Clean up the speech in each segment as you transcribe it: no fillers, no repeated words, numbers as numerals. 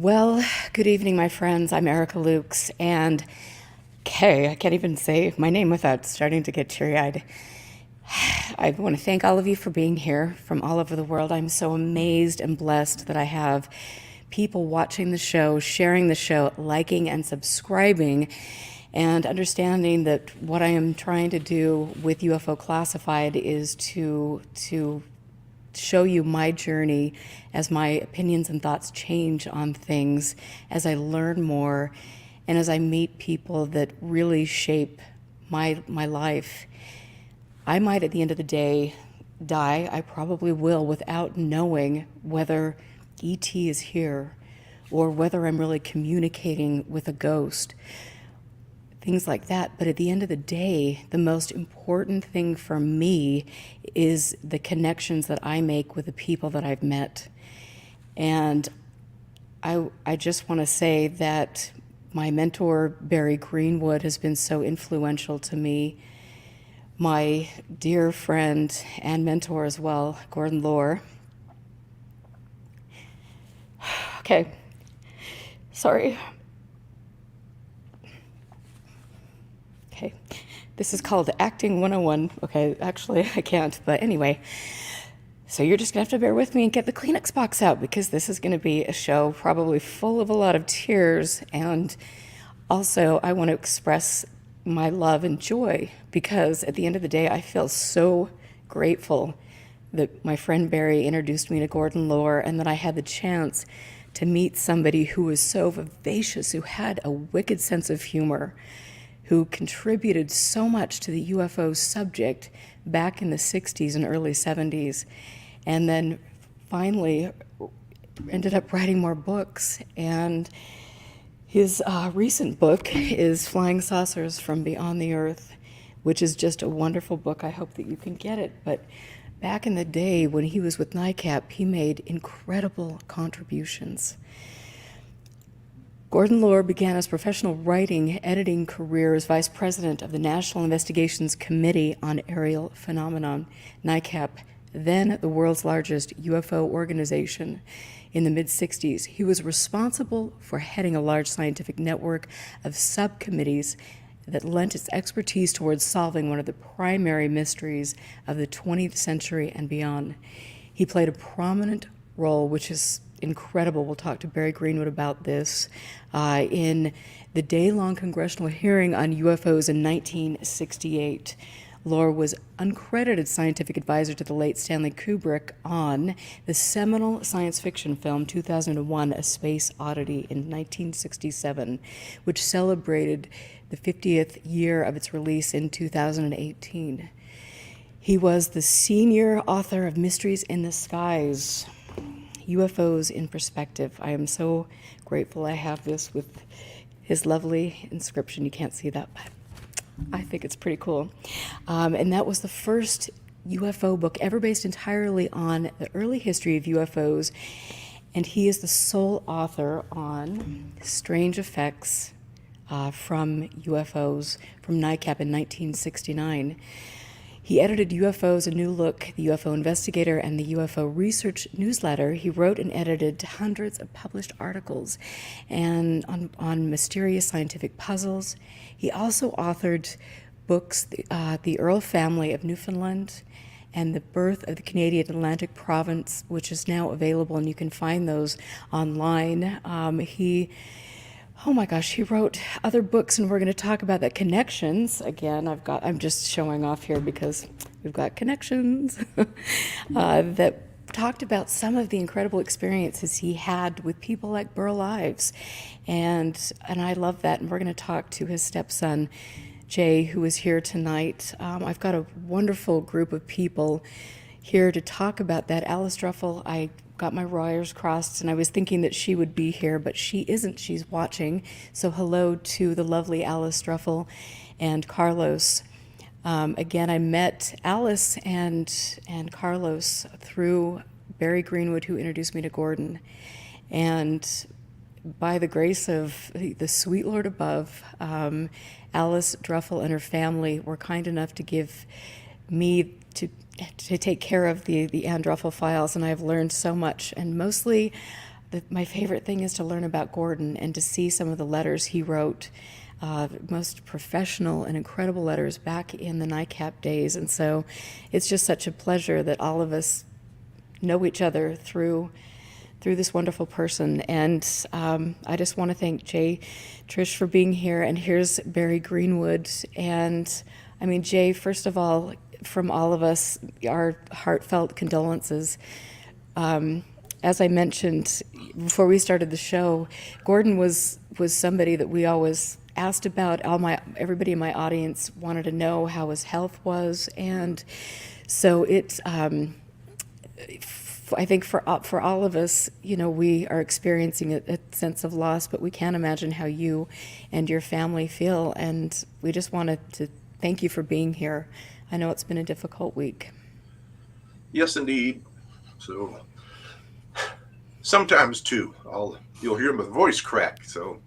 Well, good evening, my friends. I'm Erica Lukes, and I can't even say my name without starting to get teary-eyed. I want to thank all of you for being here from all over the world. I'm so amazed and blessed that I have people watching the show, sharing the show, liking and subscribing, and understanding that what I am trying to do with UFO Classified is to show you my journey as my opinions and thoughts change on things, as I learn more, and as I meet people that really shape my life. I might, at the end of the day, die. I probably will, without knowing whether ET is here or whether I'm really communicating with a ghost. Things like that. But at the end of the day, the most important thing for me is the connections that I make with the people that I've met. And I just want to say that my mentor, Barry Greenwood, has been so influential to me. My dear friend and mentor as well, Gordon Lohr. Okay, sorry. Okay, this is called Acting 101. Okay, actually I can't, but anyway. So you're just gonna have to bear with me and get the Kleenex box out, because this is gonna be a show probably full of a lot of tears. And also I want to express my love and joy, because at the end of the day, I feel so grateful that my friend Barry introduced me to Gordon Lohr, and that I had the chance to meet somebody who was so vivacious, who had a wicked sense of humor, who contributed so much to the UFO subject back in the 60s and early 70s, and then finally ended up writing more books. And his recent book is Flying Saucers from Beyond the Earth, which is just a wonderful book. I hope that you can get it. But back in the day when he was with NICAP, he made incredible contributions. Gordon Lohr began his professional writing, editing career as vice president of the National Investigations Committee on Aerial Phenomenon, NICAP, then the world's largest UFO organization. In the mid-60s, he was responsible for heading a large scientific network of subcommittees that lent its expertise towards solving one of the primary mysteries of the 20th century and beyond. He played a prominent role, which is incredible. We'll talk to Barry Greenwood about this, in the day-long congressional hearing on UFOs in 1968. Lohr was uncredited scientific advisor to the late Stanley Kubrick on the seminal science fiction film 2001, A Space Odyssey in 1967, which celebrated the 50th year of its release in 2018. He was the senior author of Mysteries in the Skies, UFOs in Perspective. I am so grateful I have this with his lovely inscription. You can't see that, but I think it's pretty cool. And that was the first UFO book ever based entirely on the early history of UFOs. And he is the sole author on Strange Effects from UFOs from NICAP in 1969. He edited UFOs, A New Look, the UFO Investigator, and the UFO Research Newsletter. He wrote and edited hundreds of published articles and on mysterious scientific puzzles. He also authored books, The Earl Family of Newfoundland and The Birth of the Canadian Atlantic Province, which is now available, and you can find those online. Oh my gosh, he wrote other books, and we're going to talk about that. Connections, again, I'm just showing off here because we've got connections, that talked about some of the incredible experiences he had with people like Burl Ives. And I love that, and we're going to talk to his stepson, Jay, who is here tonight. I've got a wonderful group of people here to talk about that. Allis Druffel, I got my wires crossed, and I was thinking that she would be here, but she isn't. She's watching. So hello to the lovely Allis Druffel and Carlos. Again, I met Allis and Carlos through Barry Greenwood, who introduced me to Gordon. And by the grace of the sweet Lord above, Allis Druffel and her family were kind enough to give me to take care of the Ann Druffel files, and I've learned so much. And mostly my favorite thing is to learn about Gordon and to see some of the letters he wrote, most professional and incredible letters back in the NICAP days. And so it's just such a pleasure that all of us know each other through this wonderful person. And I just want to thank Jay Triche for being here. And here's Barry Greenwood. And I mean, Jay, first of all, from all of us, our heartfelt condolences. As I mentioned before we started the show, Gordon was somebody that we always asked about. Everybody in my audience wanted to know how his health was, and so it's. I think for all of us, we are experiencing a sense of loss, but we can't imagine how you and your family feel. And we just wanted to thank you for being here. I know it's been a difficult week. Yes, indeed. So sometimes too, you'll hear my voice crack. So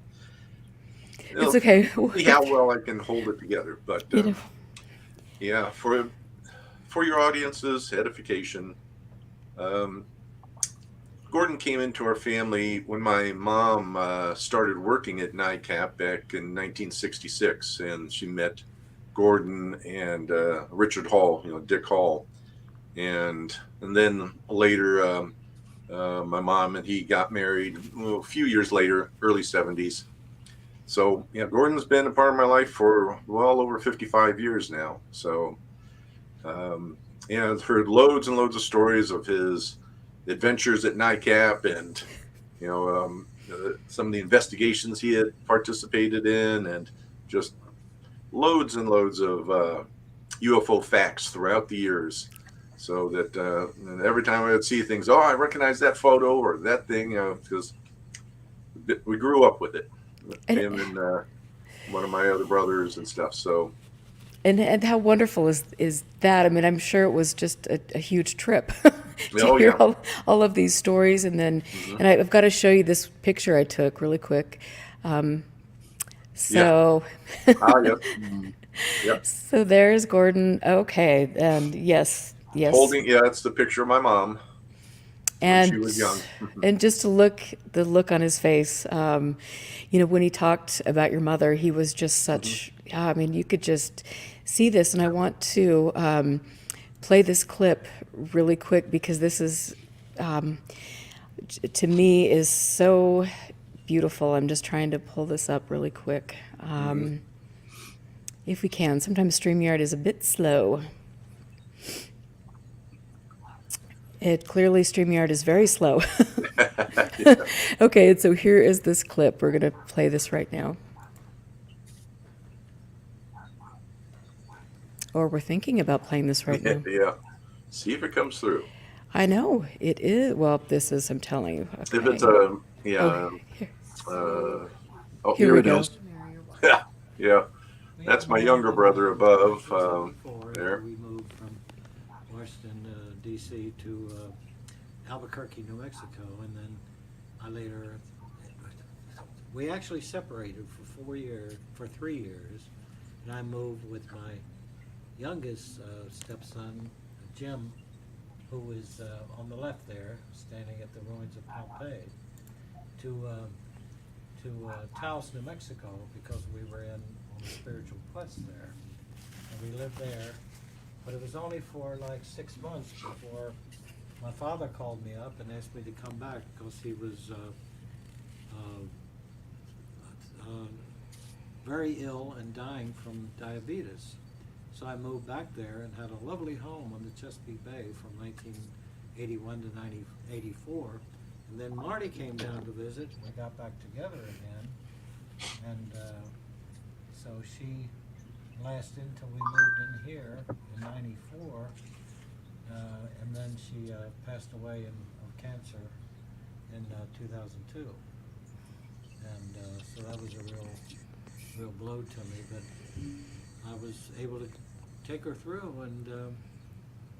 it's okay. See how well I can hold it together. But yeah, for your audience's edification. Gordon came into our family when my mom started working at NICAP back in 1966, and she met Gordon and Richard Hall, Dick Hall, and then later my mom and he got married a few years later, early 70s. So yeah, Gordon's been a part of my life for well over 55 years now. So yeah, I've heard loads and loads of stories of his adventures at NICAP and, some of the investigations he had participated in, and just loads and loads of UFO facts throughout the years. So that and every time I would see things, I recognize that photo or that thing, because we grew up with it. Him and one of my other brothers and stuff. So. And how wonderful is that? I mean, I'm sure it was just a huge trip to hear all of these stories. And then, and I've got to show you this picture I took really quick. So, Yep. So there's Gordon. Okay, and yes. Holding, it's the picture of my mom. And when she was young. And just the look on his face, when he talked about your mother, he was just such, I mean, you could just see this. And I want to play this clip really quick because this is, to me, is so beautiful. I'm just trying to pull this up really quick. If we can. Sometimes StreamYard is a bit slow. Clearly, StreamYard is very slow. Okay, and so here is this clip. We're going to play this right now. Or we're thinking about playing this right now. Yeah. See if it comes through. I know. It is. Well, this is, I'm telling you. Okay. If it's a, here it is. Yeah. That's my younger brother above. There. We moved from Washington, D.C. to Albuquerque, New Mexico, and then we actually separated for 3 years, and I moved with my youngest stepson, Jim, who is on the left there, standing at the ruins of Pompeii, to Taos, New Mexico, because we were on a spiritual quest there, and we lived there. But it was only for like 6 months before my father called me up and asked me to come back because he was very ill and dying from diabetes. So I moved back there and had a lovely home on the Chesapeake Bay from 1981 to 1984. And then Marty came down to visit, and we got back together again. And so she lasted until we moved in here in 94. And then she passed away of cancer in 2002. And so that was a real blow to me. But I was able to take her through, and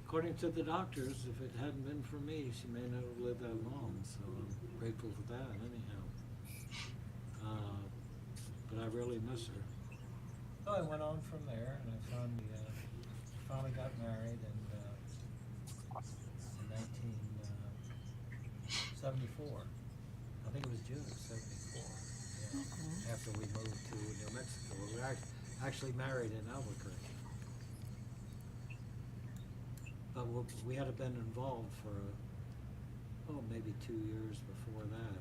according to the doctors, if it hadn't been for me, she may not have lived that long. So I'm grateful for that, anyhow. But I really miss her. So I went on from there, and I finally got married in 1974. think it was June of '74. Yeah. After we moved to New Mexico, we were actually married in Albuquerque. But we had been involved for maybe 2 years before that.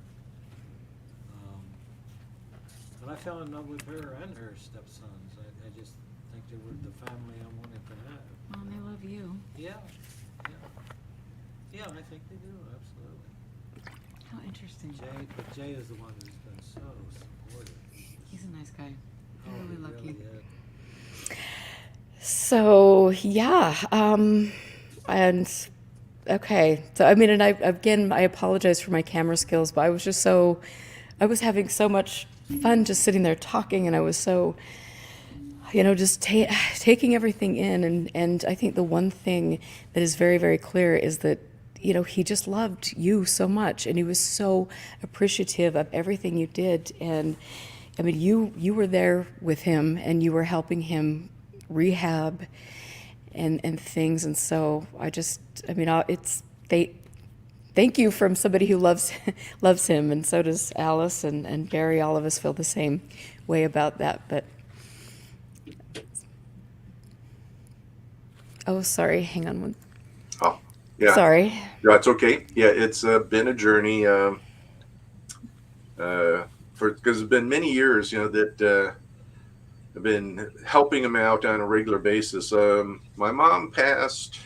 But I fell in love with her and her stepsons. I just think they were the family I wanted to have. Well, they love you. Yeah, yeah, I think they do, absolutely. How interesting. But Jay is the one who's been so supportive. He's a nice guy. Oh, You're he really lucky. really is. So yeah, and okay. So I mean, and I apologize for my camera skills, but I was having so much fun just sitting there talking, and I was so, just taking everything in, and I think the one thing that is very, very clear is that, he just loved you so much, and he was so appreciative of everything you did, and I mean, you were there with him, and you were helping him rehab and things, and so thank you from somebody who loves him, and so does Allis and Barry. All of us feel the same way about that. But sorry, hang on one. Oh, yeah. Sorry. Yeah, it's okay. Yeah, it's been a journey because it's been many years, that I've been helping him out on a regular basis. My mom passed.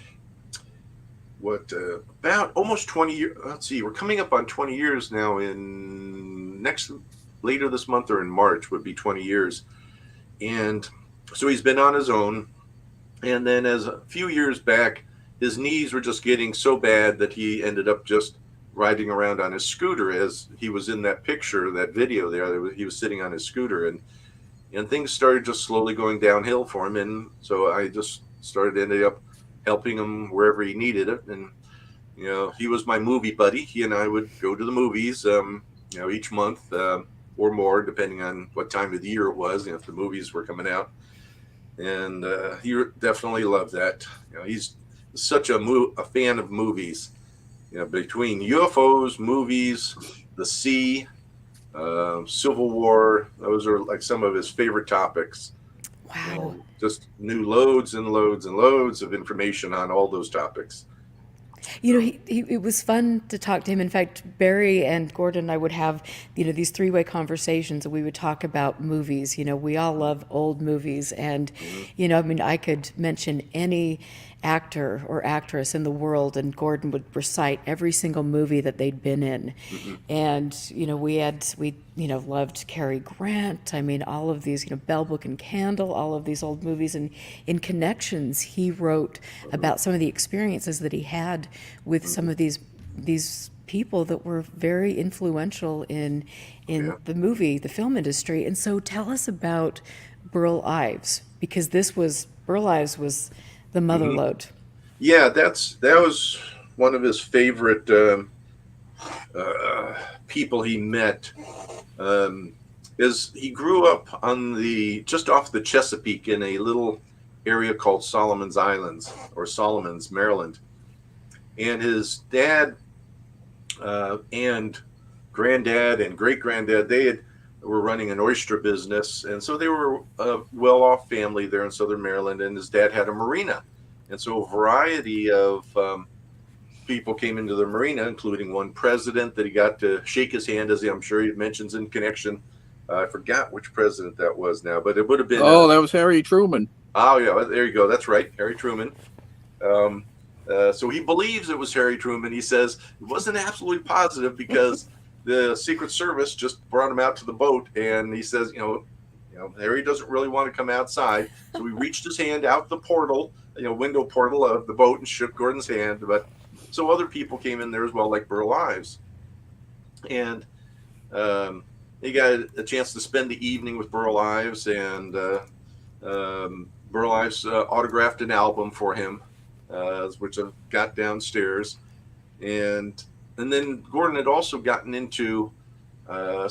About almost 20 years. Let's see, we're coming up on 20 years now. Later this month or in March would be 20 years. And so he's been on his own. And then as a few years back, his knees were just getting so bad that he ended up just riding around on his scooter, as he was in that picture, that video there. He was sitting on his scooter, and things started just slowly going downhill for him. And so I just ended up helping him wherever he needed it. And, he was my movie buddy. He and I would go to the movies, each month or more, depending on what time of the year it was, if the movies were coming out. And he definitely loved that. He's such a fan of movies, between UFOs, movies, the sea, Civil War. Those are like some of his favorite topics. Wow. And just knew loads and loads and loads of information on all those topics. It was fun to talk to him. In fact, Barry and Gordon and I would have, these three-way conversations, and we would talk about movies. We all love old movies, and, I could mention any actor or actress in the world, and Gordon would recite every single movie that they'd been in. Mm-hmm. And, we loved Cary Grant. I mean, all of these, Bell, Book, and Candle, all of these old movies. And in Connections, he wrote about some of the experiences that he had with some of these people that were very influential in the film industry. And so tell us about Burl Ives, because Burl Ives was the mother lode. Yeah, that was one of his favorite people he met. Is he grew up on just off the Chesapeake in a little area called Solomon's Islands, or Solomon's, Maryland. And his dad and granddad and great-granddad, were running an oyster business, and so they were a well-off family there in Southern Maryland, and his dad had a marina. And so a variety of people came into the marina, including one president that he got to shake his hand, as I'm sure he mentions in Connection. I forgot which president that was now, but it would have been... Oh, that was Harry Truman. Oh, yeah, there you go. That's right, Harry Truman. So he believes it was Harry Truman. He says it wasn't absolutely positive because the Secret Service just brought him out to the boat, and he says, Harry doesn't really want to come outside. So he reached his hand out the portal, window portal of the boat, and shook Gordon's hand. But so other people came in there as well, like Burl Ives. And he got a chance to spend the evening with Burl Ives, and Burl Ives autographed an album for him, which I got downstairs. And then Gordon had also gotten into, I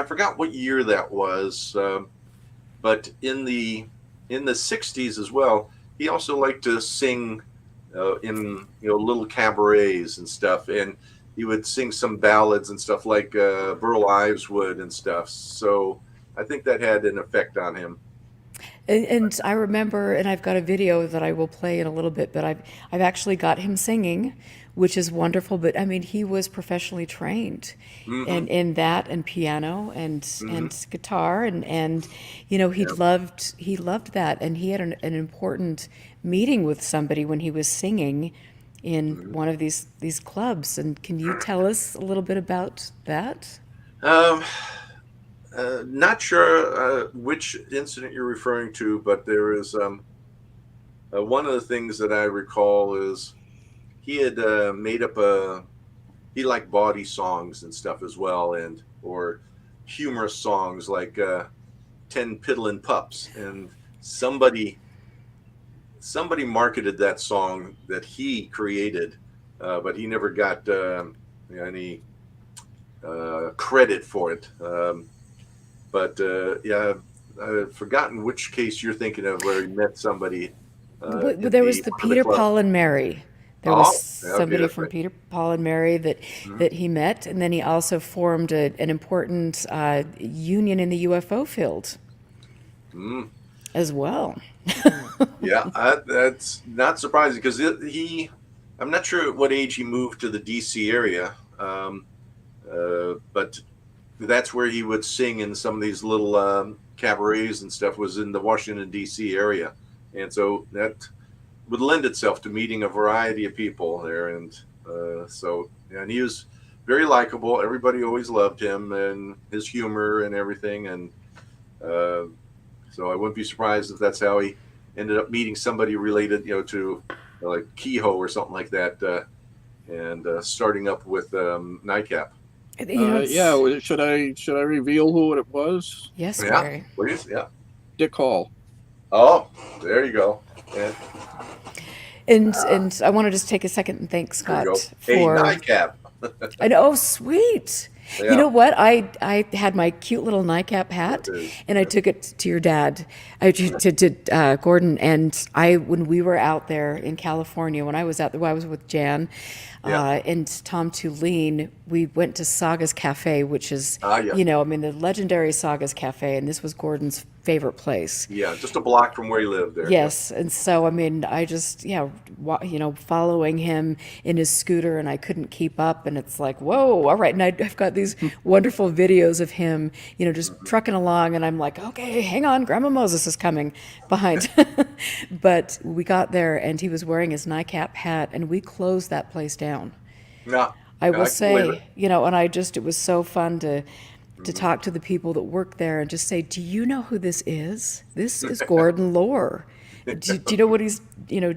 forgot what year that was, but in the 60s as well, he also liked to sing in little cabarets and stuff. And he would sing some ballads and stuff like Burl Ives would and stuff. So I think that had an effect on him. And I remember, and I've got a video that I will play in a little bit, but I've actually got him singing, which is wonderful. But I mean, he was professionally trained in that and piano and guitar and you know he loved that, and he had an important meeting with somebody when he was singing in one of these clubs. And can you tell us a little bit about that? Um, Not sure which incident you're referring to, but there is one of the things that I recall is he had made up he liked bawdy songs and stuff as well, and or humorous songs like 10 Piddlin' Pups, and somebody marketed that song that he created, but he never got any credit for it. But yeah, I've forgotten which case you're thinking of where he met somebody. There was the Peter, Paul, and Mary. There was somebody from right. Peter, Paul, and Mary that he met, and then he also formed an important union in the UFO field as well. Yeah, that's not surprising because I'm not sure at what age he moved to the DC area, but that's where he would sing in some of these little cabarets and stuff, was in the Washington, D.C. area. And so that would lend itself to meeting a variety of people there. And and he was very likable. Everybody always loved him and his humor and everything. And so I wouldn't be surprised if that's how he ended up meeting somebody related, to like Kehoe or something like that, and starting up with NICAP. Yeah, should I reveal who it was? Yes, Yeah, Barry. please. Yeah. Dick Hall. Oh, there you go. Yeah. And I want to just take a second and thank There you Scott go. for. Hey, NICAP. I know, oh, sweet. Yeah. You know what? I had my cute little NICAP hat, and I took it to your dad, to Gordon. And when we were out there in California, when I was out there, I was with Jan and Tom Tulane. We went to Saga's Cafe, which is, the legendary Saga's Cafe, and this was Gordon's favorite place. Yeah, just a block from where he lived there. Yes, and so I just following him in his scooter, and I couldn't keep up, and it's like, whoa, all right. And I've got these wonderful videos of him, just trucking along, and I'm like, okay, hang on, Grandma Moses is coming behind. But we got there, and he was wearing his NICAP hat, and we closed that place down. Yeah. I will can believe say, and it was so fun to talk to the people that work there and just say, do you know who this is? This is Gordon Lohr. Do you know what he's,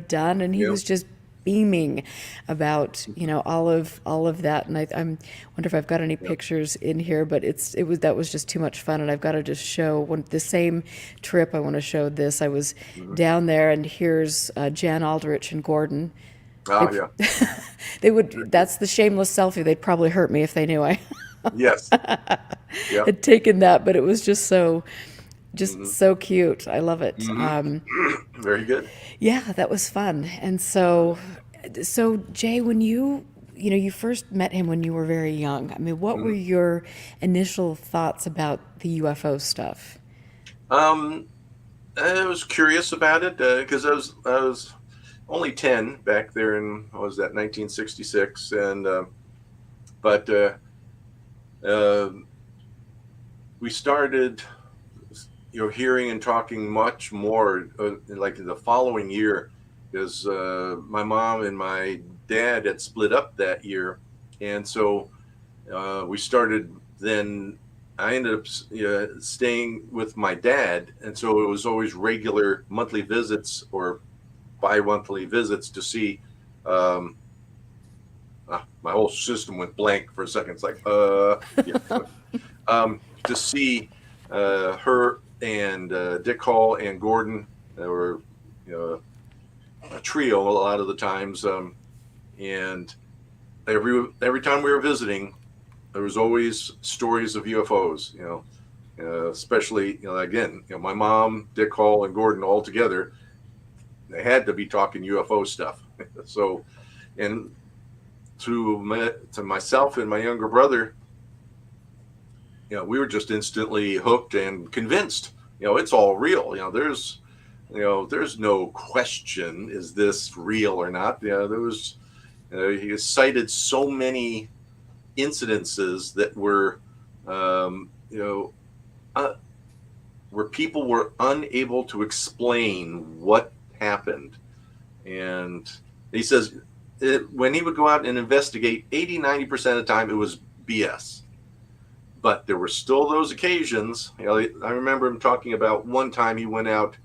done? And he was just beaming about, all of that. And I wonder if I've got any pictures in here, but that was just too much fun. And I've got to just show the same trip. I want to show this. I was down there, and here's Jan Aldrich and Gordon. Oh, yeah. That's the shameless selfie. They'd probably hurt me if they knew I Yes. Yep. had taken that, but it was just so cute. I love it. Very good. Yeah, that was fun. And so Jay, when you first met him when you were very young, what were your initial thoughts about the UFO stuff? I was curious about it because I was only 10 back there in, what was that, 1966, and but we started hearing and talking much more like the following year, because my mom and my dad had split up that year, and so we started then. I ended up staying with my dad, and so it was always regular monthly visits or bi-monthly visits to see. My whole system went blank for a second. It's like to see her and Dick Hall and Gordon. They were a trio a lot of the times, and every time we were visiting, there was always stories of UFOs. Especially again, my mom, Dick Hall, and Gordon all together. They had to be talking UFO stuff. So, and to myself and my younger brother, we were just instantly hooked and convinced. It's all real. There's no question, is this real or not? There was, he cited so many incidences that were, where people were unable to explain what happened. And he says when he would go out and investigate, 80-90% of the time it was BS. But there were still those occasions. I remember him talking about one time he went out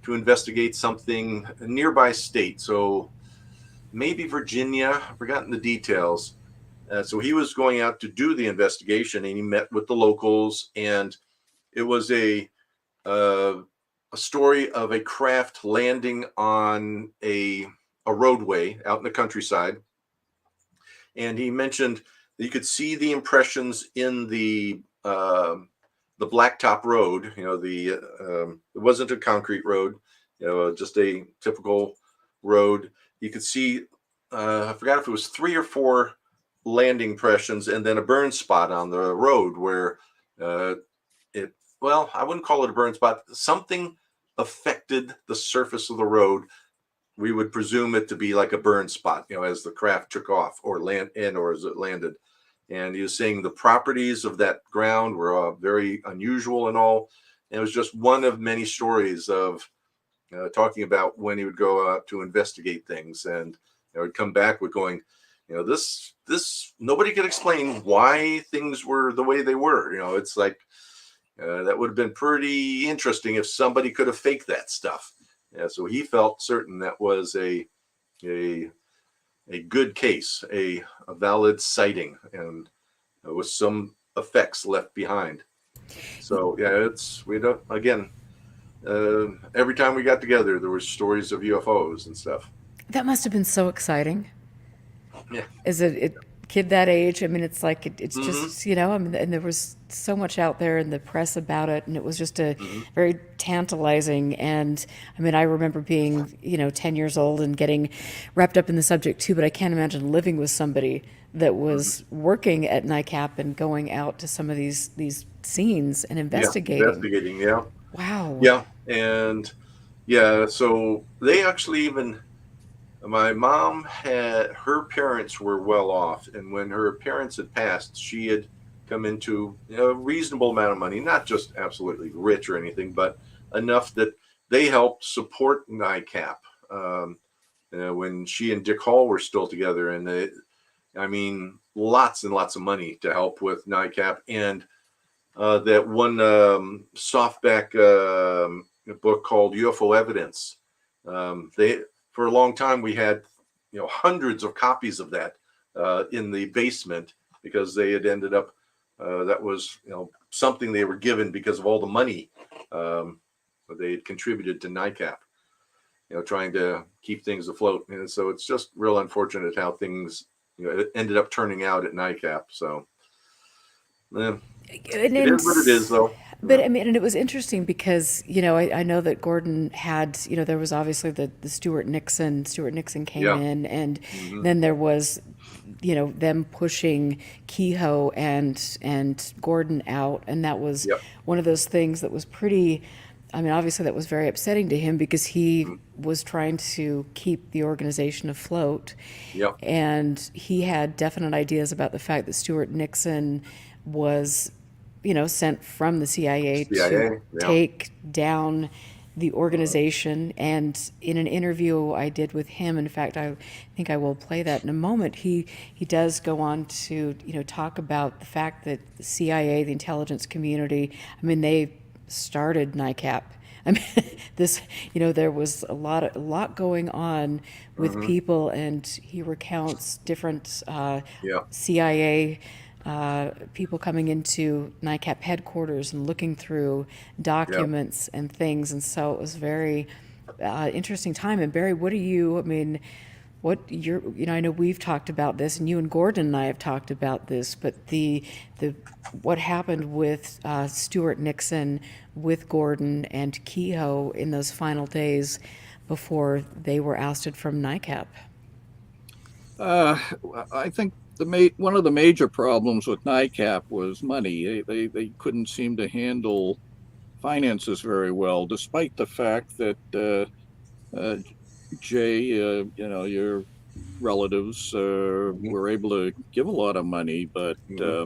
to investigate something, a nearby state. So maybe Virginia, I've forgotten the details. So he was going out to do the investigation, and he met with the locals, and it was a story of a craft landing on a roadway out in the countryside. And he mentioned that you could see the impressions in the blacktop road. It wasn't a concrete road, just a typical road. You could see, I forgot if it was 3 or 4 landing impressions, and then a burn spot on the road where I wouldn't call it a burn spot. Something affected the surface of the road. We would presume it to be like a burn spot, as the craft took off or as it landed. And he was saying the properties of that ground were very unusual and all. And it was just one of many stories of talking about when he would go out to investigate things, and would come back with going, this nobody could explain why things were the way they were. It's like that would have been pretty interesting if somebody could have faked that stuff. So he felt certain that was a good case, a valid sighting, and with some effects left behind. So every time we got together, there were stories of UFOs and stuff. That must have been so exciting. Yeah. As a kid that age, it's like it's just, and there was so much out there in the press about it, and it was just a very tantalizing. And I remember being 10 years old and getting wrapped up in the subject too, but I can't imagine living with somebody that was working at NICAP and going out to some of these scenes and investigating. Yeah. Wow. Yeah. And so they actually even, my mom her parents were well off, and when her parents had passed, she had come into a reasonable amount of money, not just absolutely rich or anything, but enough that they helped support NICAP when she and Dick Hall were still together. And lots and lots of money to help with NICAP. And that one softback book called UFO Evidence, for a long time, we had, hundreds of copies of that in the basement, because they had ended up, that was, something they were given because of all the money they had contributed to NICAP, trying to keep things afloat. And so it's just real unfortunate how things, it ended up turning out at NICAP. So it is what it is, though. But and it was interesting because, I know that Gordon had, there was obviously the Stuart Nixon came in, and then there was, them pushing Kehoe and Gordon out. And that was one of those things that was pretty, obviously that was very upsetting to him, because he was trying to keep the organization afloat. And he had definite ideas about the fact that Stuart Nixon was, sent from the CIA to take down the organization. And in an interview I did with him, in fact, I think I will play that in a moment, he does go on to, talk about the fact that the CIA, the intelligence community, they started NICAP. There was a lot going on with people, and he recounts different CIA people coming into NICAP headquarters and looking through documents and things. And so it was very interesting time. And Barry, what do you, I know we've talked about this, and you and Gordon and I have talked about this, but what happened with Stuart Nixon, with Gordon and Kehoe in those final days before they were ousted from NICAP? Uh, I think one of the major problems with NICAP was money. They couldn't seem to handle finances very well, despite the fact that uh, Jay, your relatives Hmm. were able to give a lot of money, but Hmm.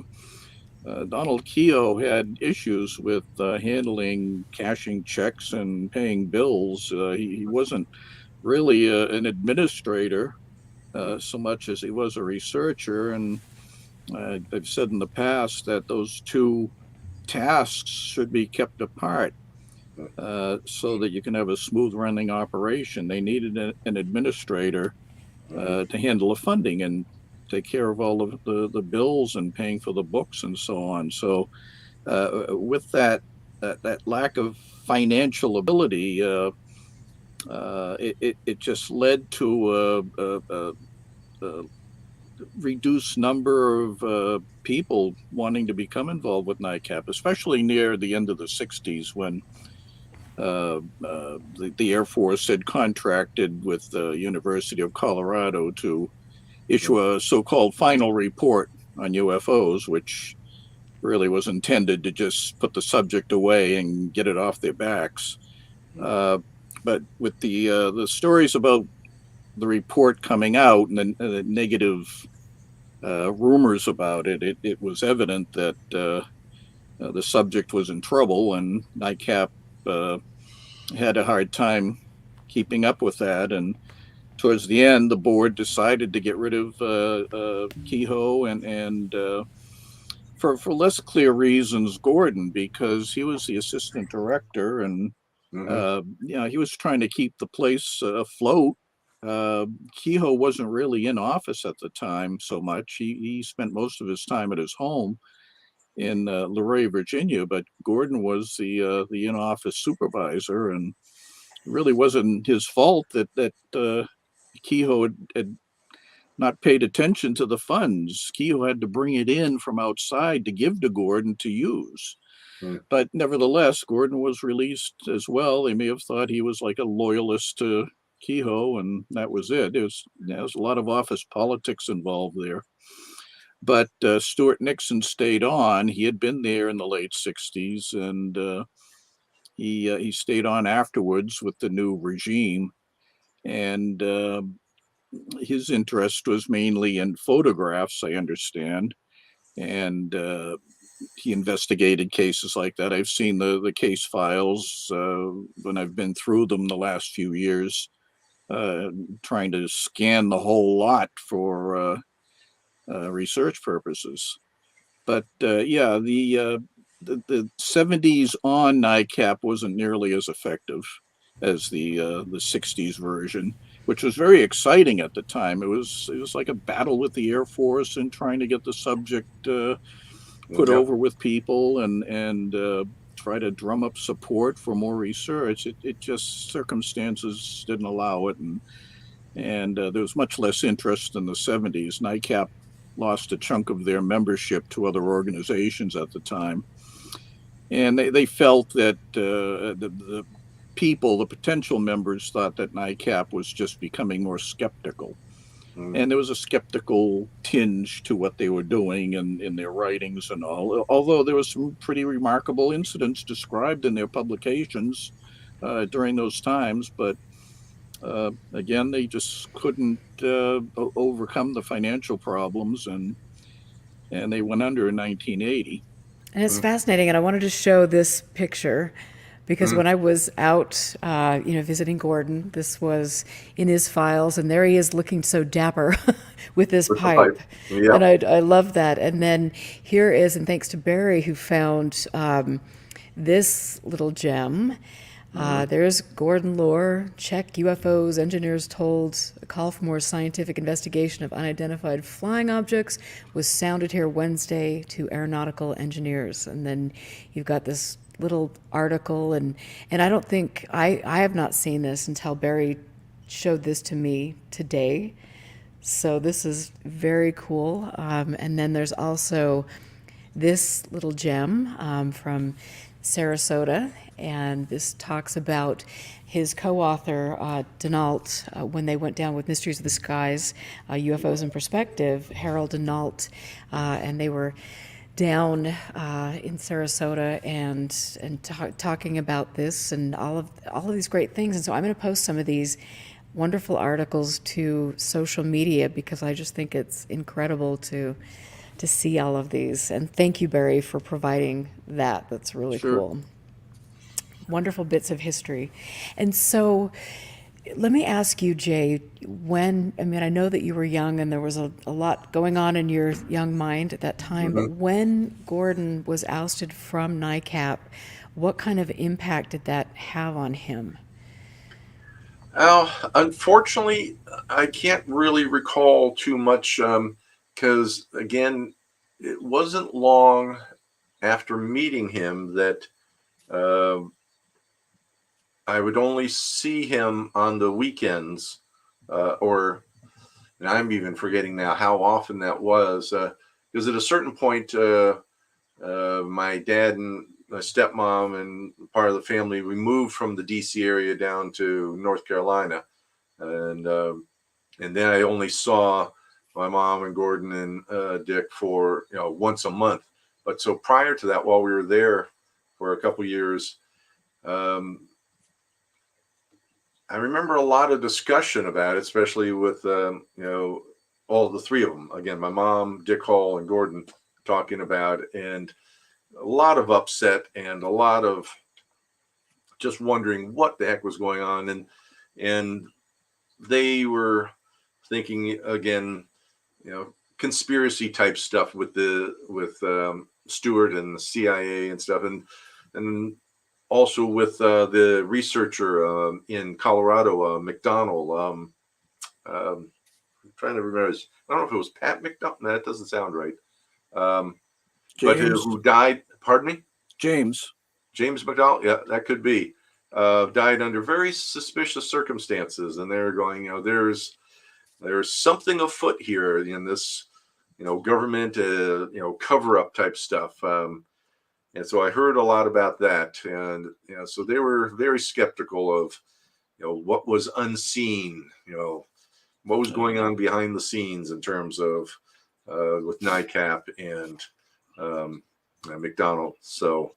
Donald Keogh had issues with handling cashing checks and paying bills. He wasn't really an administrator so much as he was a researcher. And I've said in the past that those two tasks should be kept apart so that you can have a smooth running operation. They needed an administrator to handle the funding and take care of all of the bills and paying for the books and so on. So with that lack of financial ability, it just led to a reduced number of people wanting to become involved with NICAP, especially near the end of the 60s when the Air Force had contracted with the University of Colorado to issue a so-called final report on UFOs, which really was intended to just put the subject away and get it off their backs. Uh, but with the stories about the report coming out and the negative rumors about it was evident that the subject was in trouble, and NICAP uh, had a hard time keeping up with that. And towards the end, the board decided to get rid of Kehoe and for less clear reasons, Gordon, because he was the assistant director and Hmm. he was trying to keep the place afloat. Kehoe wasn't really in office at the time so much. He spent most of his time at his home in Lohr, Virginia, but Gordon was the in-office supervisor, and it really wasn't his fault that Kehoe had not paid attention to the funds. Kehoe had to bring it in from outside to give to Gordon to use. But nevertheless, Gordon was released as well. They may have thought he was like a loyalist to Kehoe, and that was it. There was a lot of office politics involved there. But Stuart Nixon stayed on. He had been there in the late 60s, and he stayed on afterwards with the new regime. And his interest was mainly in photographs, I understand. And he investigated cases like that. I've seen the case files when I've been through them the last few years, uh, trying to scan the whole lot for research purposes. But yeah, the 70s on NICAP wasn't nearly as effective as the 60s version, which was very exciting at the time. It was like a battle with the Air Force and trying to get the subject put Yep. over with people and try to drum up support for more research. It just circumstances didn't allow it, and there was much less interest in the 70s. NICAP lost a chunk of their membership to other organizations at the time, and they felt that the people, the potential members, thought that NICAP was just becoming more skeptical. And there was a skeptical tinge to what they were doing in their writings and all, although there was some pretty remarkable incidents described in their publications during those times. But again, they just couldn't overcome the financial problems, and they went under in 1980. And it's fascinating. And I wanted to show this picture because Mm. when I was out, visiting Gordon, this was in his files, and there he is looking so dapper with this With the pipe. pipe. Yeah. And I love that. And then here is, and thanks to Barry, who found this little gem. There's Gordon Lohr, check UFOs, engineers told a call for more scientific investigation of unidentified flying objects was sounded here Wednesday to aeronautical engineers. And then you've got this little article, and I don't think, I have not seen this until Barry showed this to me today. So this is very cool. And then there's also this little gem from Sarasota, and this talks about his co-author, Denault, when they went down with Mysteries of the Skies, UFOs in Perspective, Harold Denault, and they were down in Sarasota and talking about this and all of these great things. And so I'm going to post some of these wonderful articles to social media because I just think it's incredible to see all of these. And thank you, Barry, for providing that. That's really Sure. cool. Wonderful bits of history. And so let me ask you, Jay, I know that you were young and there was a lot going on in your young mind at that time, but when Gordon was ousted from NICAP, what kind of impact did that have on him? Unfortunately, I can't really recall too much because, again, it wasn't long after meeting him that I would only see him on the weekends, and I'm even forgetting now how often that was. Because at a certain point, my dad and my stepmom and part of the family, we moved from the DC area down to North Carolina, and then I only saw my mom and Gordon and Dick for once a month. But so prior to that, while we were there for a couple years, I remember a lot of discussion about it, especially with all the three of them. Again, my mom, Dick Hall, and Gordon talking about it, and a lot of upset and a lot of just wondering what the heck was going on, and they were thinking again, conspiracy type stuff with Stewart and the CIA and stuff, and also with the researcher in Colorado, McDonald. I'm trying to remember. I don't know if it was Pat McDonald. No, that doesn't sound right. But who died? Pardon me. James McDonald. Yeah, that could be. Died under very suspicious circumstances, and they're going. There's something afoot here in this, government, cover up type stuff. And so I heard a lot about that, and so they were very skeptical of, what was unseen, what was going on behind the scenes in terms of with NICAP and McDonald. So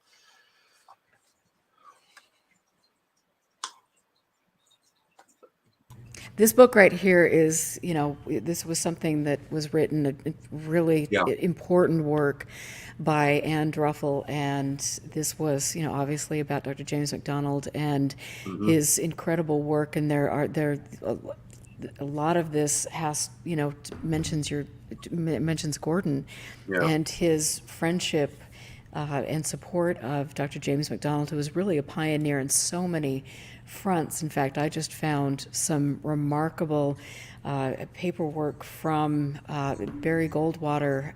This book right here is, this was something that was written, a really important work by Anne Druffel, and this was, obviously about Dr. James McDonald and his incredible work. And there a lot of this has, mentions Gordon and his friendship and support of Dr. James McDonald, who was really a pioneer in so many fronts. In fact, I just found some remarkable paperwork from Barry Goldwater,